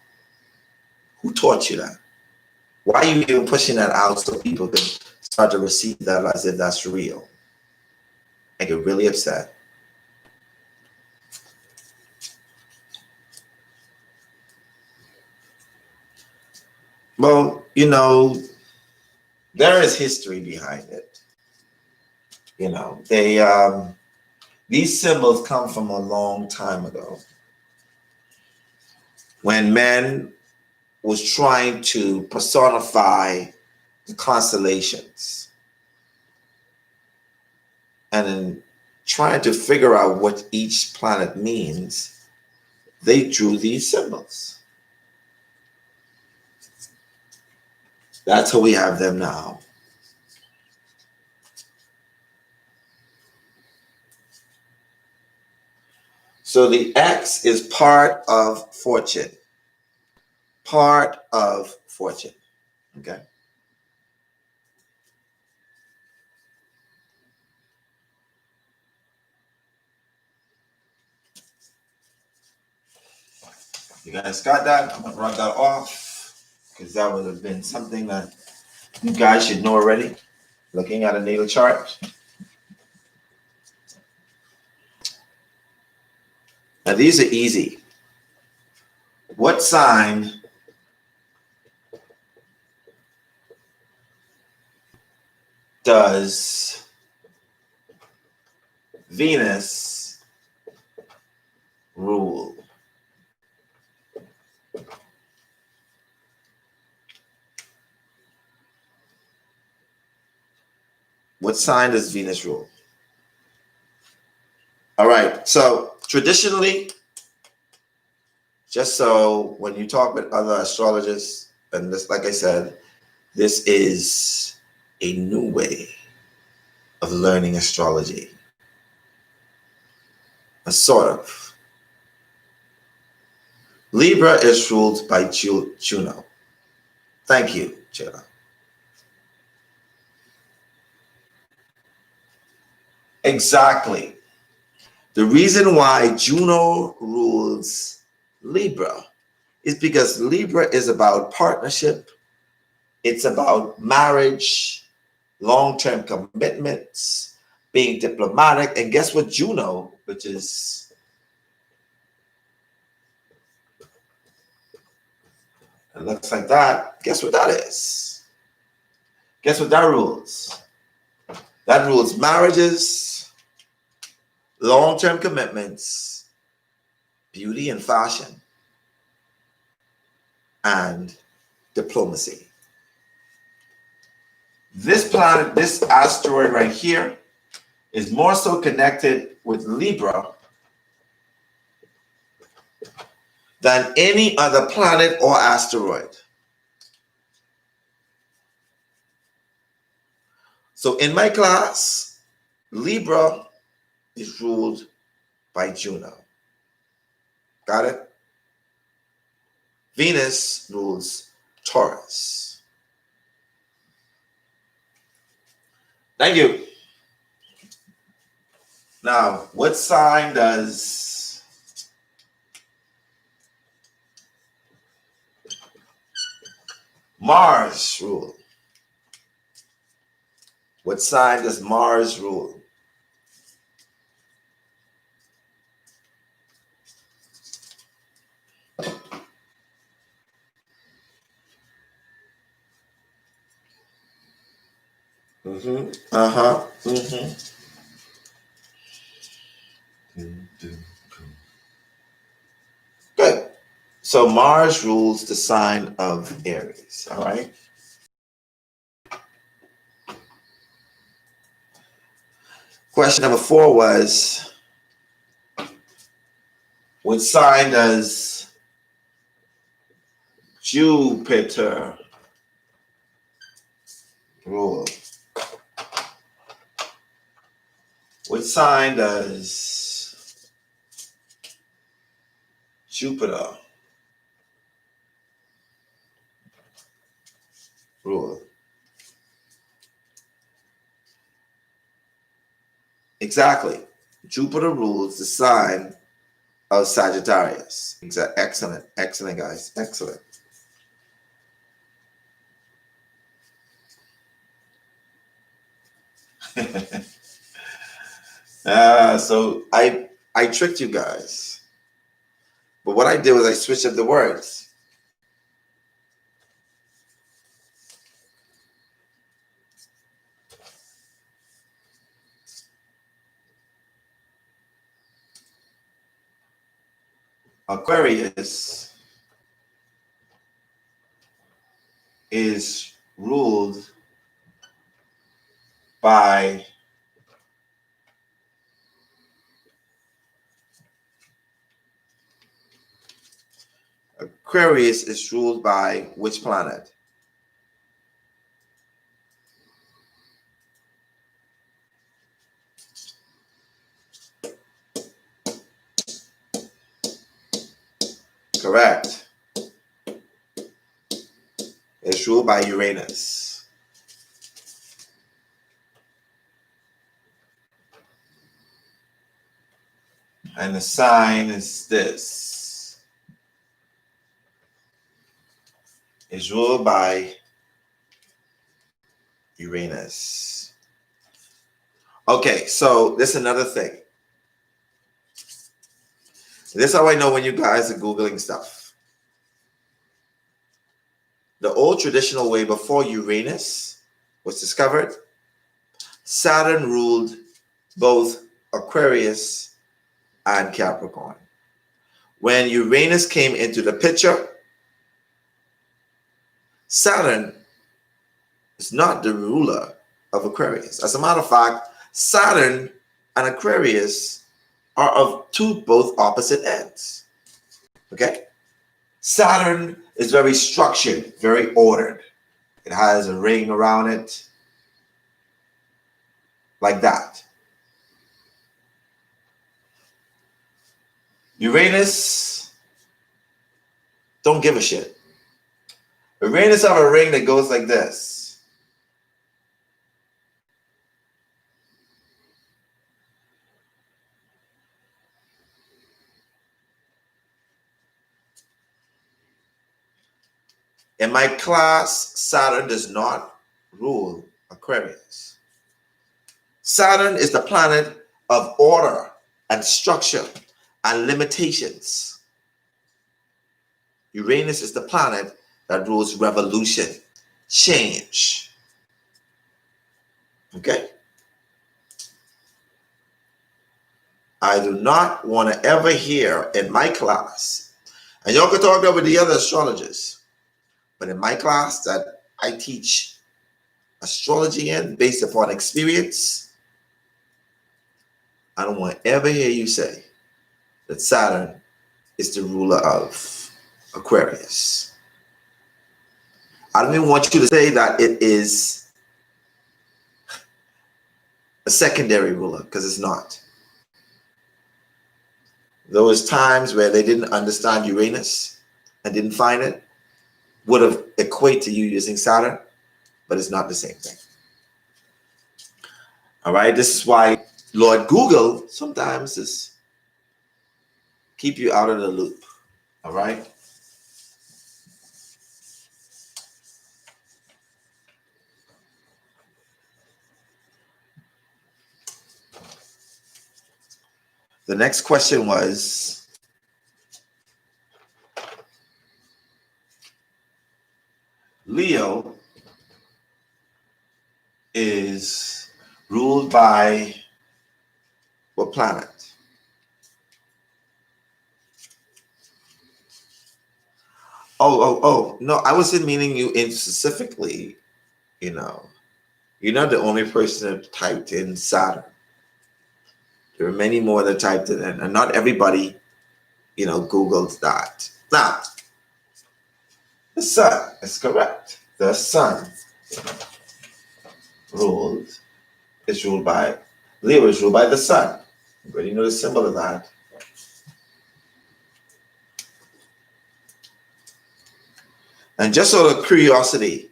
Who taught you that? Why are you even pushing that out so people can start to receive that as if that's real? I get really upset. Well, you know, there is history behind it. You know, these symbols come from a long time ago when men was trying to personify the constellations and in trying to figure out what each planet means, they drew these symbols. That's how we have them now. So the X is part of fortune. Part of fortune. Okay. You guys got that? I'm gonna run that off because that would have been something that you guys should know already. Looking at a natal chart. Now these are easy. What sign does Venus rule? What sign does Venus rule? All right. So traditionally, just so when you talk with other astrologers, and this, like I said, this is a new way of learning astrology. A sort of. Libra is ruled by Juno. Thank you, Juno. Exactly. The reason why Juno rules Libra is because Libra is about partnership, it's about marriage, long-term commitments, being diplomatic. And guess what Juno, which is, it looks like that, guess what that is? Guess what that rules? That rules marriages, long-term commitments, beauty and fashion, and diplomacy. This planet, this asteroid right here, is more so connected with Libra than any other planet or asteroid. So in my class, Libra is ruled by Juno. Got it? Venus rules Taurus. Thank you. Now, what sign does Mars rule. What sign does Mars rule? Uh-huh. Good. So Mars rules the sign of Aries. All right. Question number 4 was, what sign does Jupiter rule? What sign does Jupiter rule? Exactly. Jupiter rules the sign of Sagittarius. Excellent. Excellent, guys. Excellent. So I tricked you guys. But what I did was I switched up the words. Aquarius is ruled by which planet? Correct. It's ruled by Uranus. And the sign is this. It's ruled by Uranus. Okay, so this is another thing. This is how I know when you guys are Googling stuff. The old traditional way before Uranus was discovered, Saturn ruled both Aquarius and Capricorn. When Uranus came into the picture, Saturn is not the ruler of Aquarius. As a matter of fact, Saturn and Aquarius are of both opposite ends. Okay? Saturn is very structured, very ordered. It has a ring around it, like that. Uranus don't give a shit. Uranus have a ring that goes like this. In my class, Saturn does not rule Aquarius. Saturn is the planet of order and structure and limitations. Uranus is the planet that rules revolution, change. Okay? I do not want to ever hear in my class, and y'all can talk that with the other astrologers, but in my class that I teach astrology in based upon experience, I don't want to ever hear you say that Saturn is the ruler of Aquarius. I don't even want you to say that it is a secondary ruler, because it's not. Those times where they didn't understand Uranus and didn't find it would have equated to you using Saturn, but it's not the same thing. All right, this is why Lord Google sometimes is keep you out of the loop. All right. The next question was, Leo is ruled by what planet? Oh, no, I wasn't meaning you in specifically, you're not the only person that typed in Saturn. There are many more that typed it in, and not everybody, Googled that. Now, the sun is correct. The sun ruled is ruled by Leo is ruled by the sun. You already know the symbol of that. And just out of curiosity,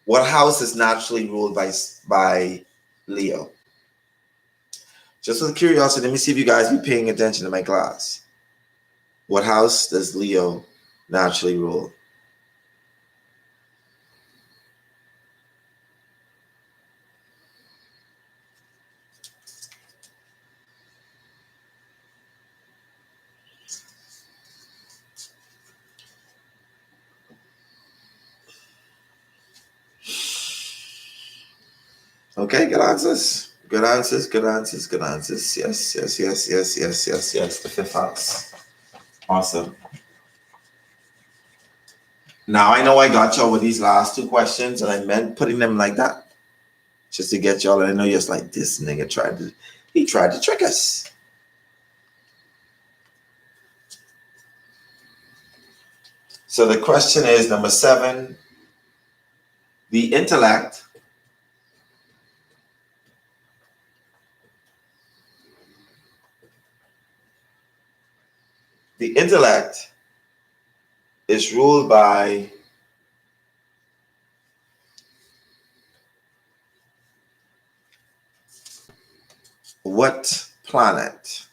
what house is naturally ruled by Leo? Just out of curiosity, let me see if you guys be paying attention to my class. What house does Leo naturally rule? Okay, good answers. Good answers, good answers, good answers. Yes. The fifth house. Awesome. Now I know I got y'all with these last two questions, and I meant putting them like that just to get y'all. And I know you're just like, this nigga tried to trick us. So the question is number 7. The intellect is ruled by what planet?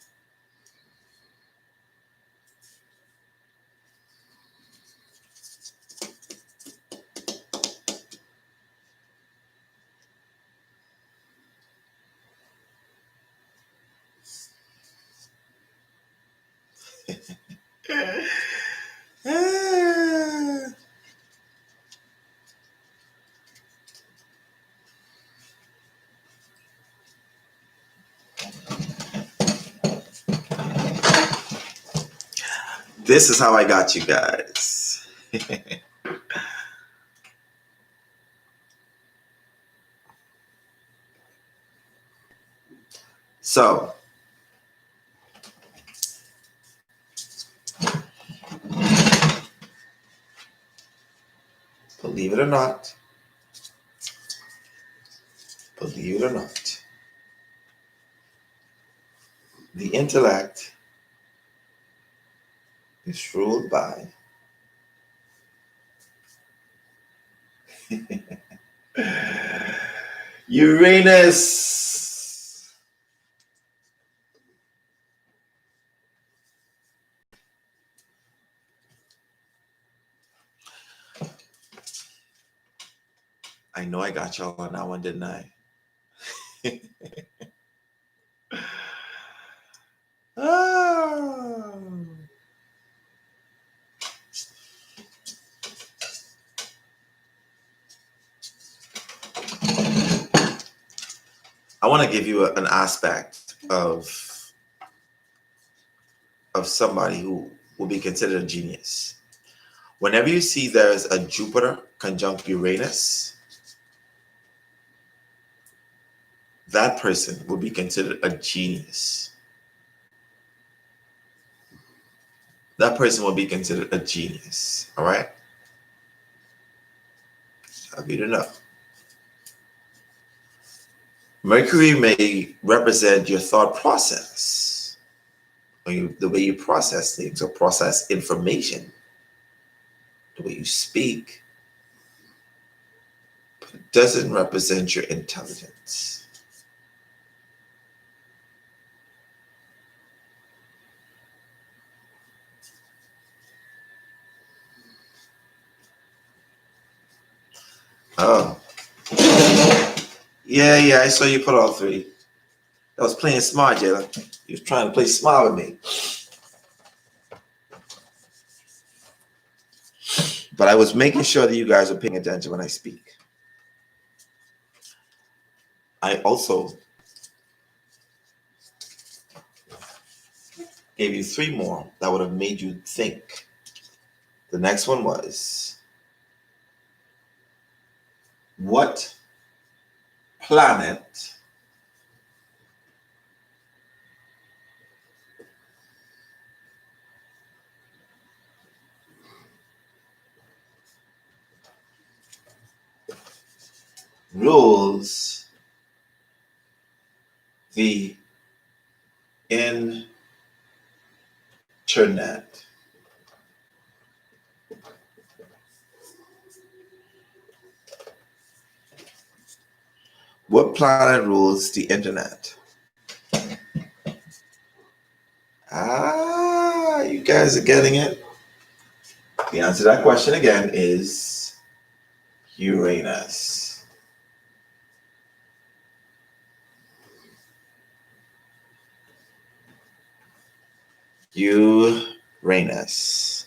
This is how I got you guys. So, believe it or not, the intellect is ruled by Uranus. I know I got y'all on that one, didn't I? I want to give you an aspect of somebody who will be considered a genius. Whenever you see there's a Jupiter conjunct Uranus, that person will be considered a genius. That person will be considered a genius. All right? I'll be enough. Mercury may represent your thought process, or the way you process things or process information, the way you speak, but it doesn't represent your intelligence. Oh. Yeah, I saw you put all 3. That was playing smart, Jayla. He was trying to play smart with me. But I was making sure that you guys are paying attention when I speak. I also gave you 3 more that would have made you think. The next one was, what planet rules the internet? What planet rules the internet? You guys are getting it? The answer to that question again is Uranus. Uranus.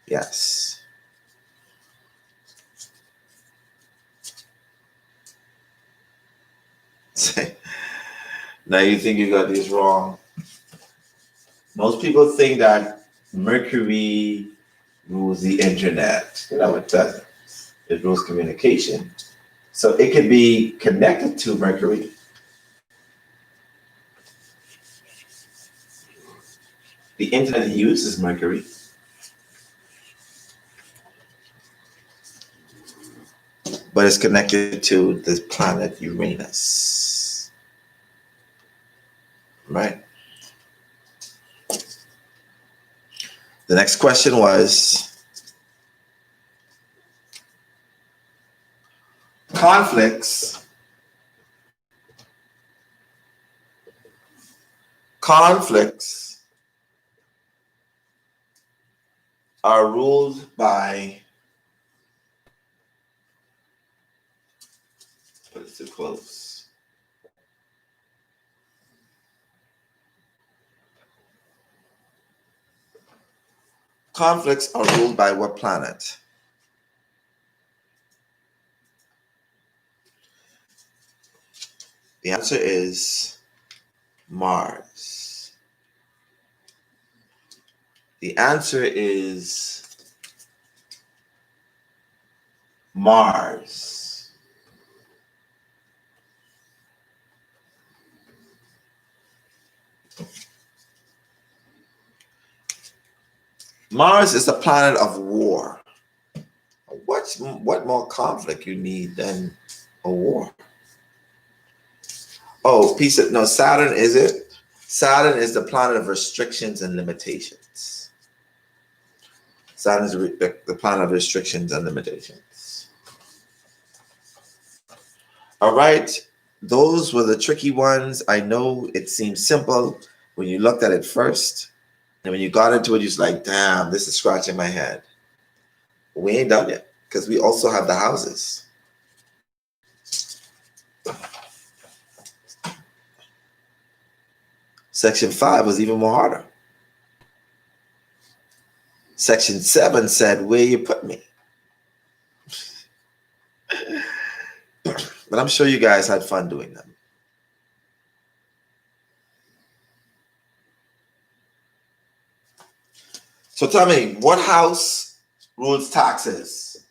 Yes. Now you think you got these wrong. Most people think that Mercury rules the internet. You know, it doesn't. It rules communication. So it could be connected to Mercury. The internet uses Mercury. But it's connected to the planet Uranus. Right? The next question was, conflicts are ruled by, put it too close. Conflicts are ruled by what planet? The answer is Mars. The answer is Mars. Mars is the planet of war. What more conflict you need than a war? Oh, Saturn is it? Saturn is the planet of restrictions and limitations. Saturn is the planet of restrictions and limitations. All right, those were the tricky ones. I know it seems simple when you looked at it first, and when you got into it, you're just like, damn, this is scratching my head. We ain't done yet, because we also have the houses. Section 5 was even more harder. Section 7 said, where you put me? But I'm sure you guys had fun doing them. So tell me, what house rules taxes?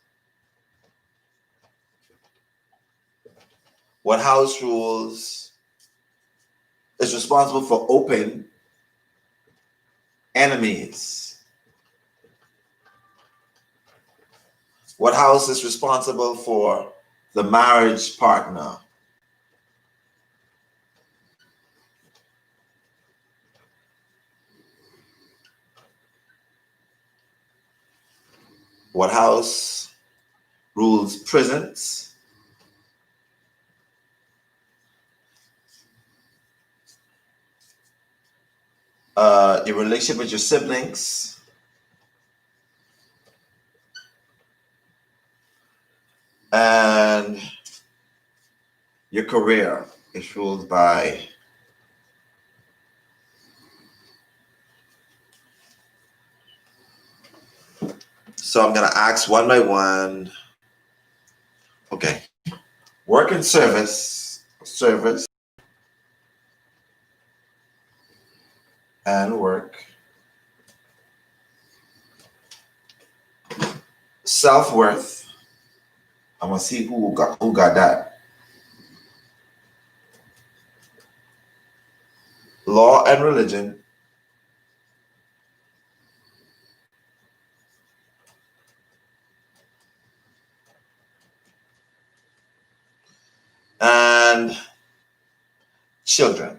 What house is responsible for open enemies? What house is responsible for the marriage partner? What house rules prisons? Your relationship with your siblings? And your career is ruled by So I'm going to ask one by one. Okay. Work and service and work. Self-worth. I'm going to see who got that. Law and religion. And children.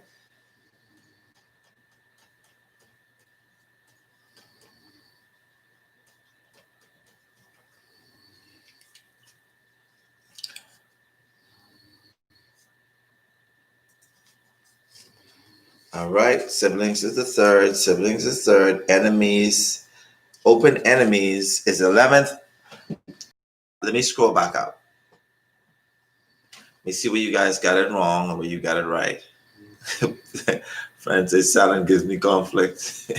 All right. Siblings is the third. Enemies. Open enemies is 11th. Let me scroll back up. Let me see where you guys got it wrong and where you got it right. Francis Salon gives me conflict.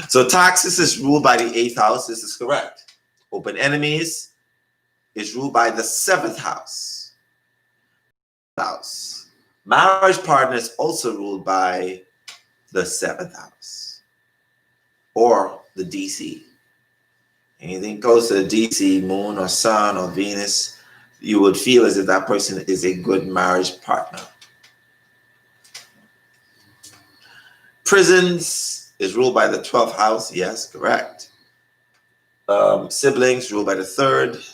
So taxes is ruled by the 8th house. This is correct. Open enemies is ruled by the 7th house. Marriage partner is also ruled by the 7th house or the DC. Anything close to the DC, moon or sun or Venus, you would feel as if that person is a good marriage partner. Prisons is ruled by the 12th house. Yes, correct. Siblings ruled by the 3rd.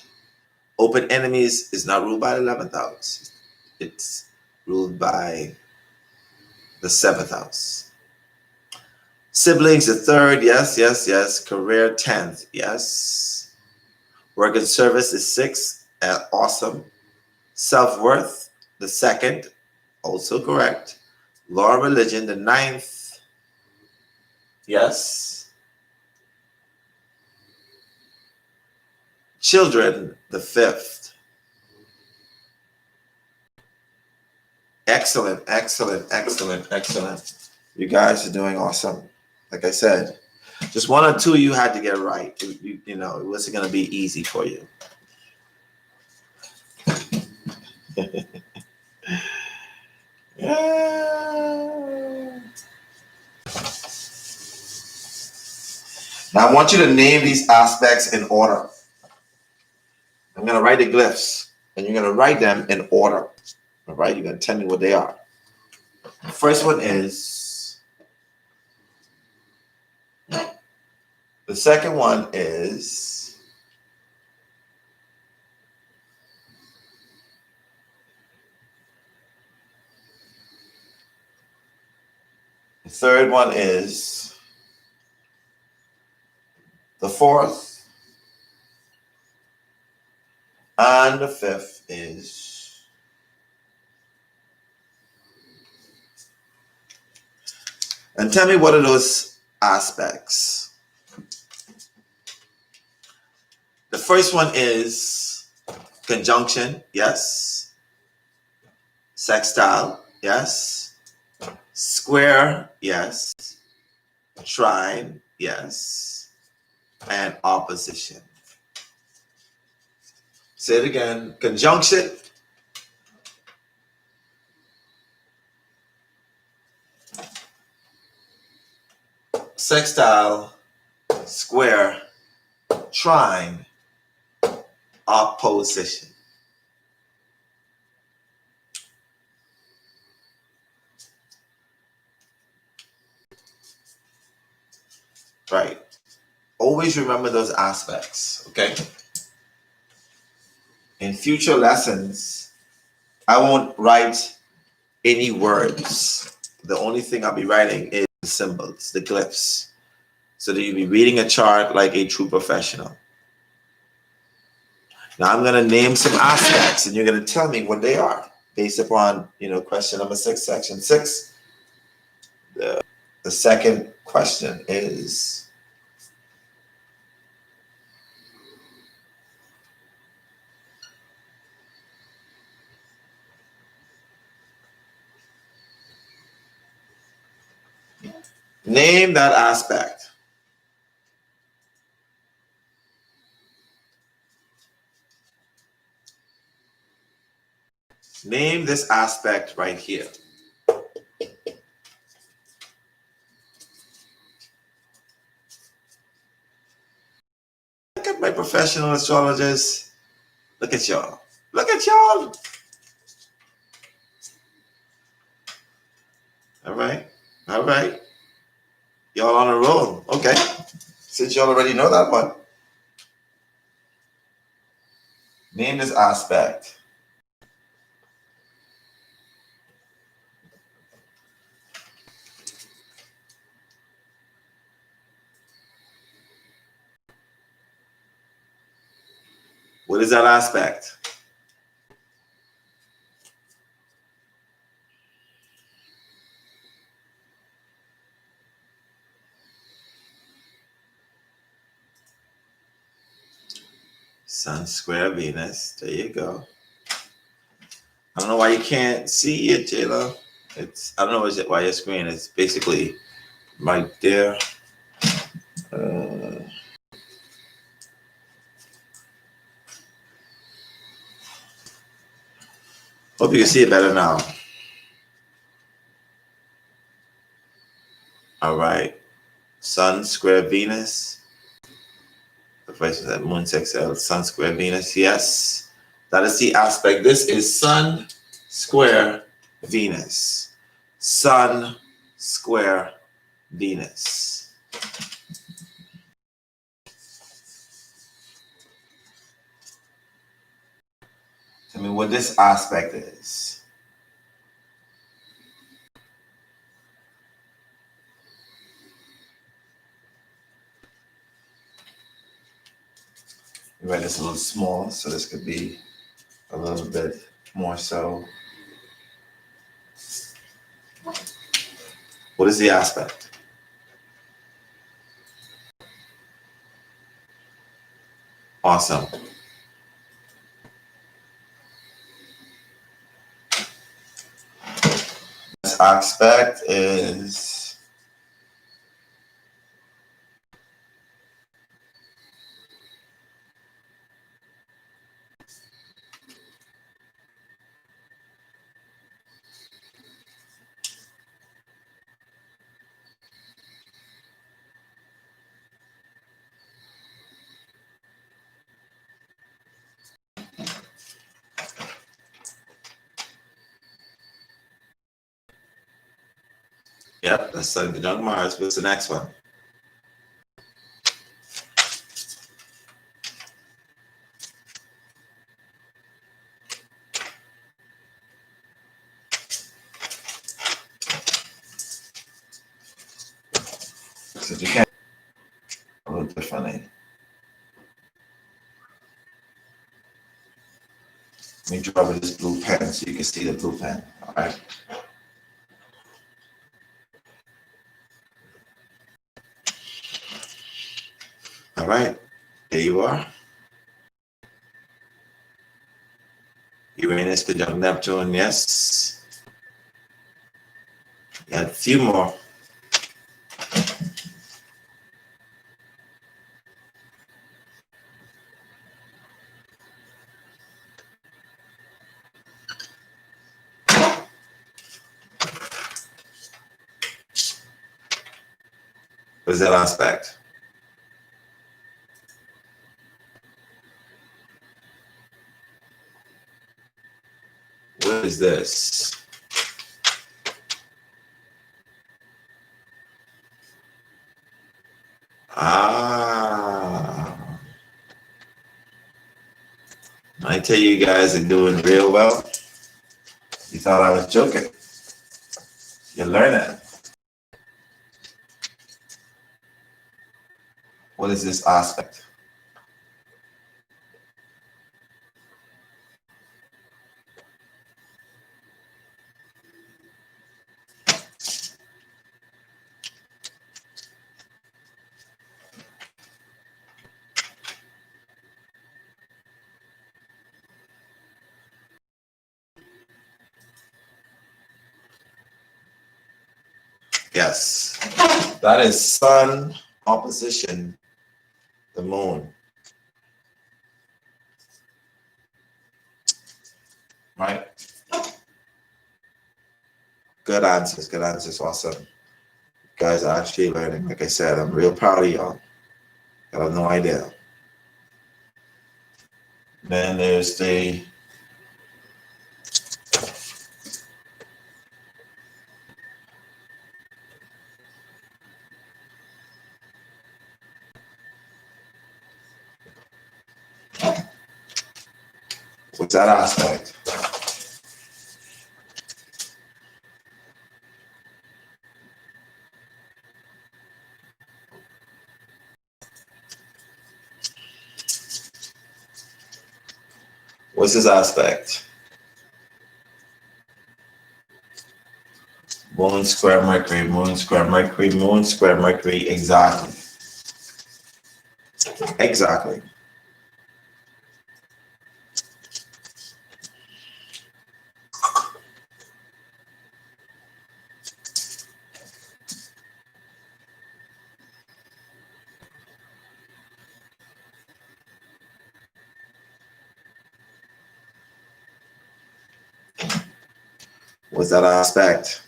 Open enemies is not ruled by the 11th house. It's ruled by the 7th house. Siblings, the 3rd. Yes. Career, 10th. Yes. Work and service is 6th. Awesome. Self-worth, the 2nd. Also correct. Law and religion, the 9th. Yes. Children, the 5th. Excellent. You guys are doing awesome. Like I said, just one or two you had to get right. You know, it wasn't going to be easy for you. Yeah. Now I want you to name these aspects in order. I'm going to write the glyphs, and you're going to write them in order. All right? You're going to tell me what they are. The first one is. The second one is. The third one is. The 4th. And the 5th is. And tell me what are those aspects. The first one is conjunction, yes. Sextile, yes. Square, yes. Trine, yes. And opposition. Say it again. Conjunction. Sextile. Square. Trine. Opposition. Right. Always remember those aspects, okay? In future lessons, I won't write any words. The only thing I'll be writing is symbols, the glyphs, so that you'll be reading a chart like a true professional. Now I'm going to name some aspects, and you're going to tell me what they are based upon, question number 6, section 6. The second question is. Name that aspect. Name this aspect right here. Look at my professional astrologers. Look at y'all. Look at y'all. All right. All right. Y'all on a roll. Okay. Since y'all already know that one. Name this aspect. What is that aspect? Sun square Venus. There you go. I don't know why you can't see it, J-Lo. I don't know why your screen is basically right there. Hope you can see it better now. All right. Sun square Venus. The first is that Moon 6L, Sun square Venus. Yes. That is the aspect. This is Sun square Venus. Sun square Venus. Tell me what this aspect is. Right, it's a little small, so this could be a little bit more so. What is the aspect? Awesome. This aspect is yep, that's Sun conjunct Mars. What's the next one? So you can't a little differently. Let me draw with this blue pen so you can see the blue pen. All right. All right. There you are. Uranus conjunct Neptune. Yes. Got a few more. What is that aspect? What is this? Ah. I tell you guys are doing real well. You thought I was joking. You're learning. What is this aspect? Yes. That is Sun opposition the Moon. Right? Good answers. Good answers. Awesome. You guys are actually learning. Like I said, I'm real proud of y'all. I have no idea. Then there's the what's that aspect? What's this aspect? Moon square Mercury, Moon square Mercury, Moon square Mercury. Exactly. Exactly. What's that aspect?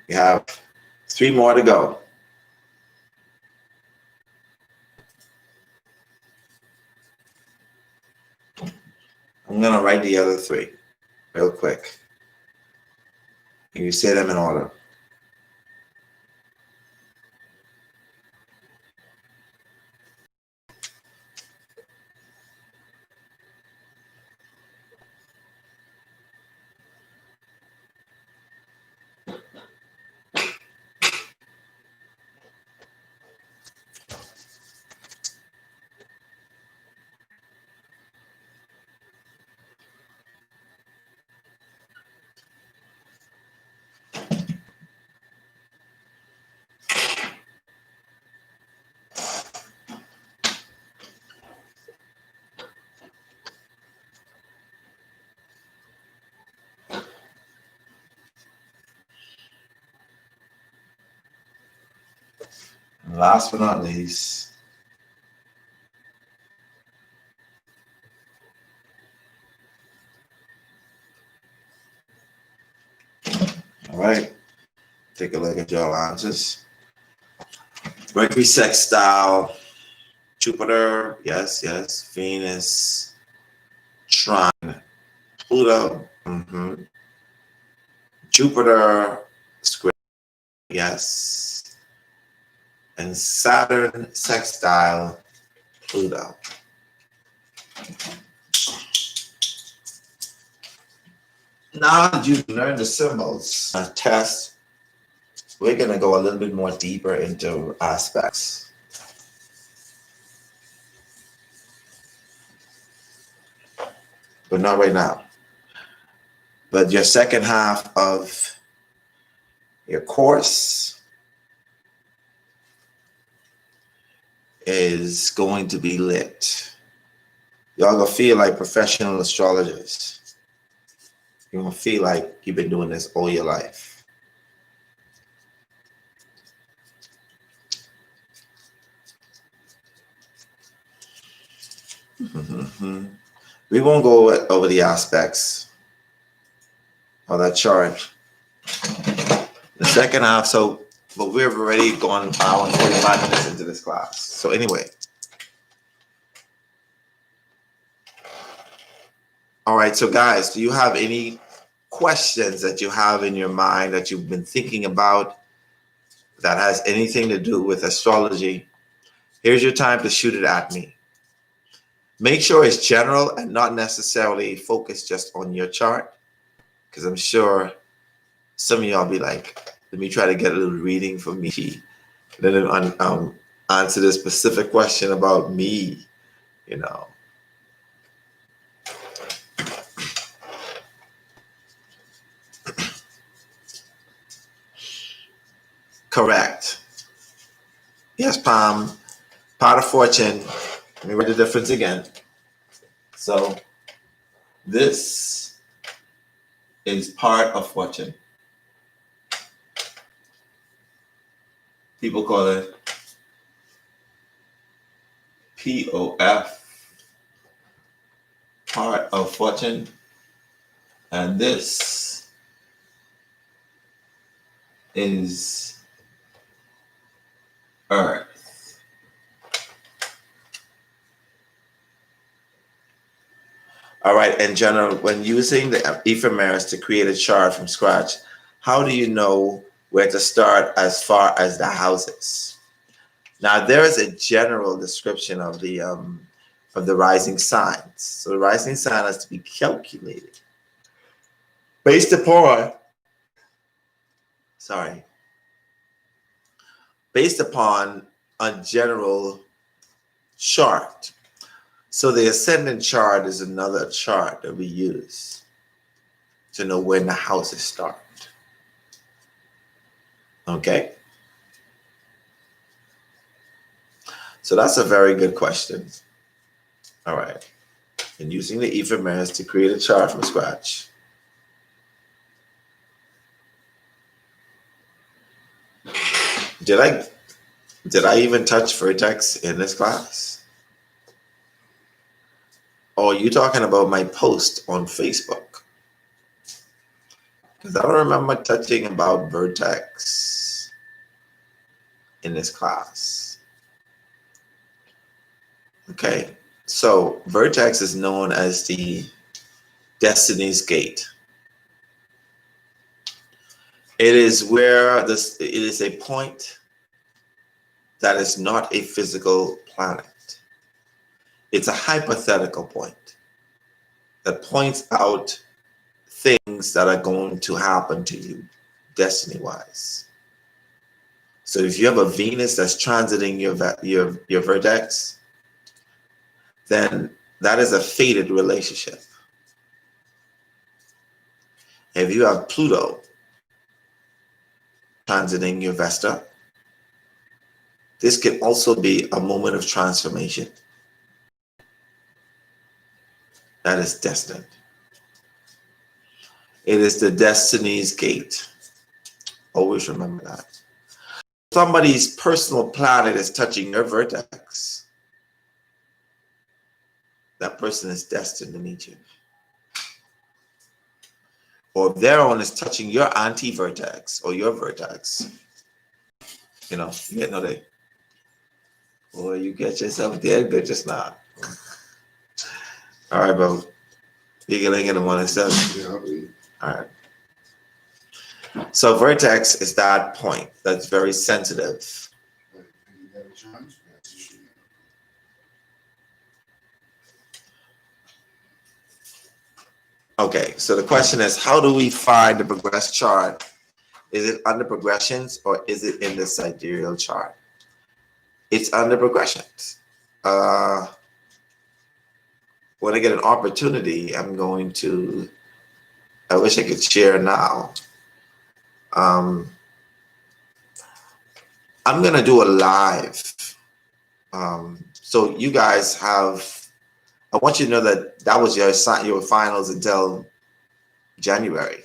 We have 3 more to go. I'm gonna write the other 3 real quick. You say them in order. And last but not least, all right, take a look at your answers. Mercury sextile, Jupiter, yes, yes, Venus, Trine, Pluto, Jupiter square, yes, and Saturn sextile Pluto. Now that you've learned the symbols test, we're going to go a little bit more deeper into aspects. But not right now. But your second half of your course is going to be lit. Y'all gonna feel like professional astrologers. You're gonna feel like you've been doing this all your life. We won't go over the aspects of that chart. The second half, but we've already gone an hour and 45 minutes into this class. So anyway. All right, so guys, do you have any questions that you have in your mind that you've been thinking about that has anything to do with astrology? Here's your time to shoot it at me. Make sure it's general and not necessarily focused just on your chart, because I'm sure some of y'all be like, let me try to get a little reading from me, and then answer this specific question about me, you know. Correct. Yes, Palm. Part of fortune. Let me write the difference again. So this is part of fortune. People call it POF, part of fortune. And this is Earth. All right, in general, when using the ephemeris to create a chart from scratch, how do you know where to start as far as the houses? Now, there is a general description of the rising signs. So the rising sign has to be calculated based upon, based upon a general chart. So the ascendant chart is another chart that we use to know when the houses start. Okay? So that's a very good question. All right. And using the ephemeris to create a chart from scratch. Did I even touch vertex in this class? Or are you talking about my post on Facebook? Because I don't remember touching about vertex in this class. Okay, so vertex is known as the Destiny's Gate. It is where it is a point that is not a physical planet. It's a hypothetical point that points out things that are going to happen to you destiny-wise. So if you have a Venus that's transiting your vertex, then that is a fated relationship. If you have Pluto transiting your Vesta, this can also be a moment of transformation that is destined. It is the Destiny's Gate. Always remember that. Somebody's personal planet is touching your vertex. That person is destined to meet you. Or if their own is touching your anti-vertex or your vertex, you get no day. Or you get yourself dead good just now. All right, bro. You can link in the 1 and 7. Yeah, I believe. All right. So vertex is that point that's very sensitive. Okay, so the question is, how do we find the progress chart? Is it under progressions or is it in the sidereal chart? It's under progressions. When I get an opportunity, I wish I could share now. I'm gonna do a live. So you guys I want you to know that was your finals until January.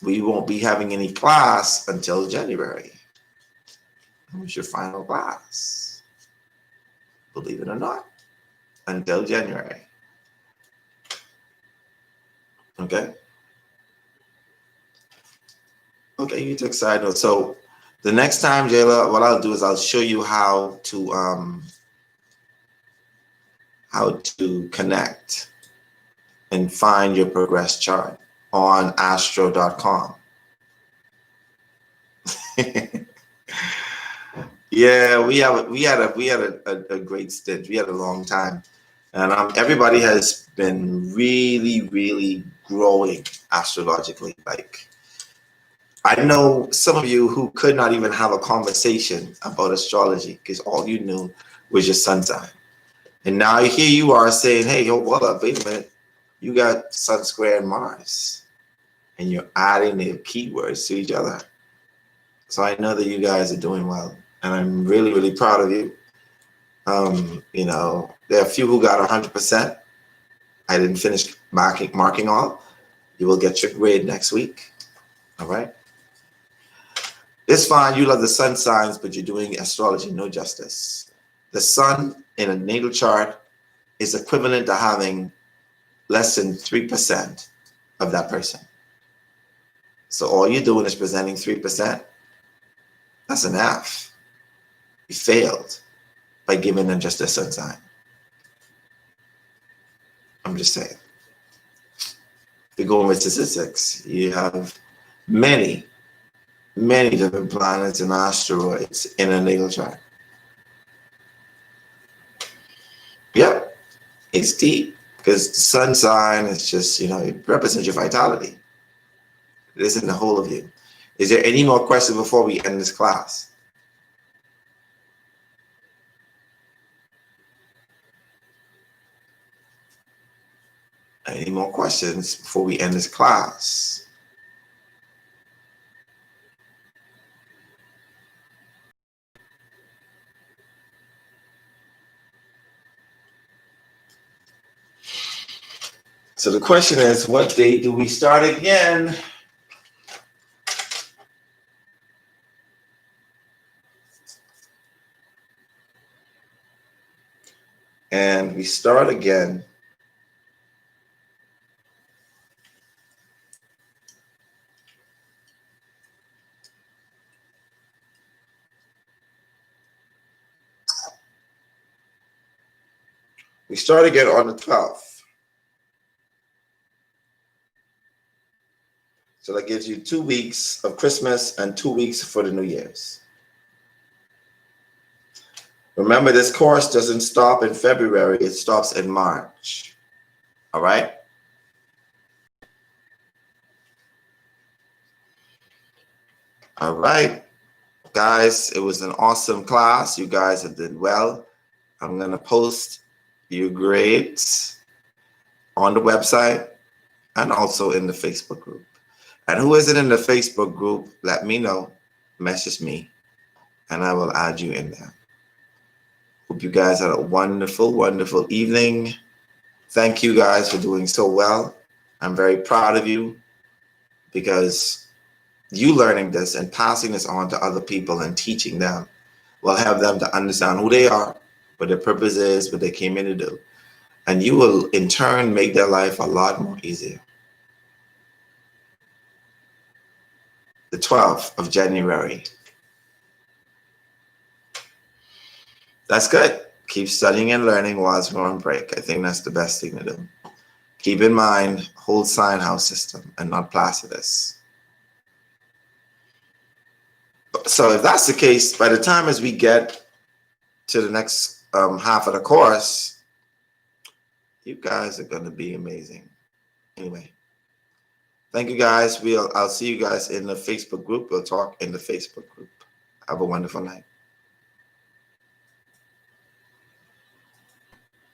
We won't be having any class until January. It was your final class. Believe it or not, until January. Okay. Okay, you took side notes. So the next time, Jayla, what I'll do is I'll show you how to connect and find your progress chart on astro.com. Yeah, we had a great stint. We had a long time, and everybody has been really, really growing astrologically. Like, I know some of you who could not even have a conversation about astrology because all you knew was your sun sign, and now here you are saying, "Hey, hold up, wait a minute, you got Sun square and Mars," and you're adding the keywords to each other. So I know that you guys are doing well, and I'm really, really proud of you. There are a few who got 100%. I didn't finish marking all. You will get your grade next week. All right. It's fine. You love the sun signs, but you're doing astrology no justice. The sun in a natal chart is equivalent to having less than 3% of that person. So all you're doing is presenting 3%. That's an F. You failed by giving them just a sun sign. I'm just saying. If you're going with statistics, you have many different planets and asteroids in a natal chart. Yep, it's deep because the sun sign is just, it represents your vitality. It isn't the whole of you. Is there any more questions before we end this class? Any more questions before we end this class? So the question is, what date do we start again? And we start again on the 12th. So that gives you 2 weeks of Christmas and 2 weeks for the New Year's. Remember, this course doesn't stop in February, it stops in March. All right? All right, guys, it was an awesome class. You guys have did well. I'm going to post your grades on the website and also in the Facebook group. And who isn't in the Facebook group, let me know. Message me, and I will add you in there. Hope you guys had a wonderful, wonderful evening. Thank you guys for doing so well. I'm very proud of you because you learning this and passing this on to other people and teaching them will help them to understand who they are, what their purpose is, what they came in to do. And you will, in turn, make their life a lot more easier. The 12th of January. That's good. Keep studying and learning whilst we're on break. I think that's the best thing to do. Keep in mind, whole sign house system and not Placidus. So if that's the case, by the time as we get to the next half of the course, you guys are going to be amazing. Anyway, thank you guys. I'll see you guys in the Facebook group. We'll talk in the Facebook group. Have a wonderful night.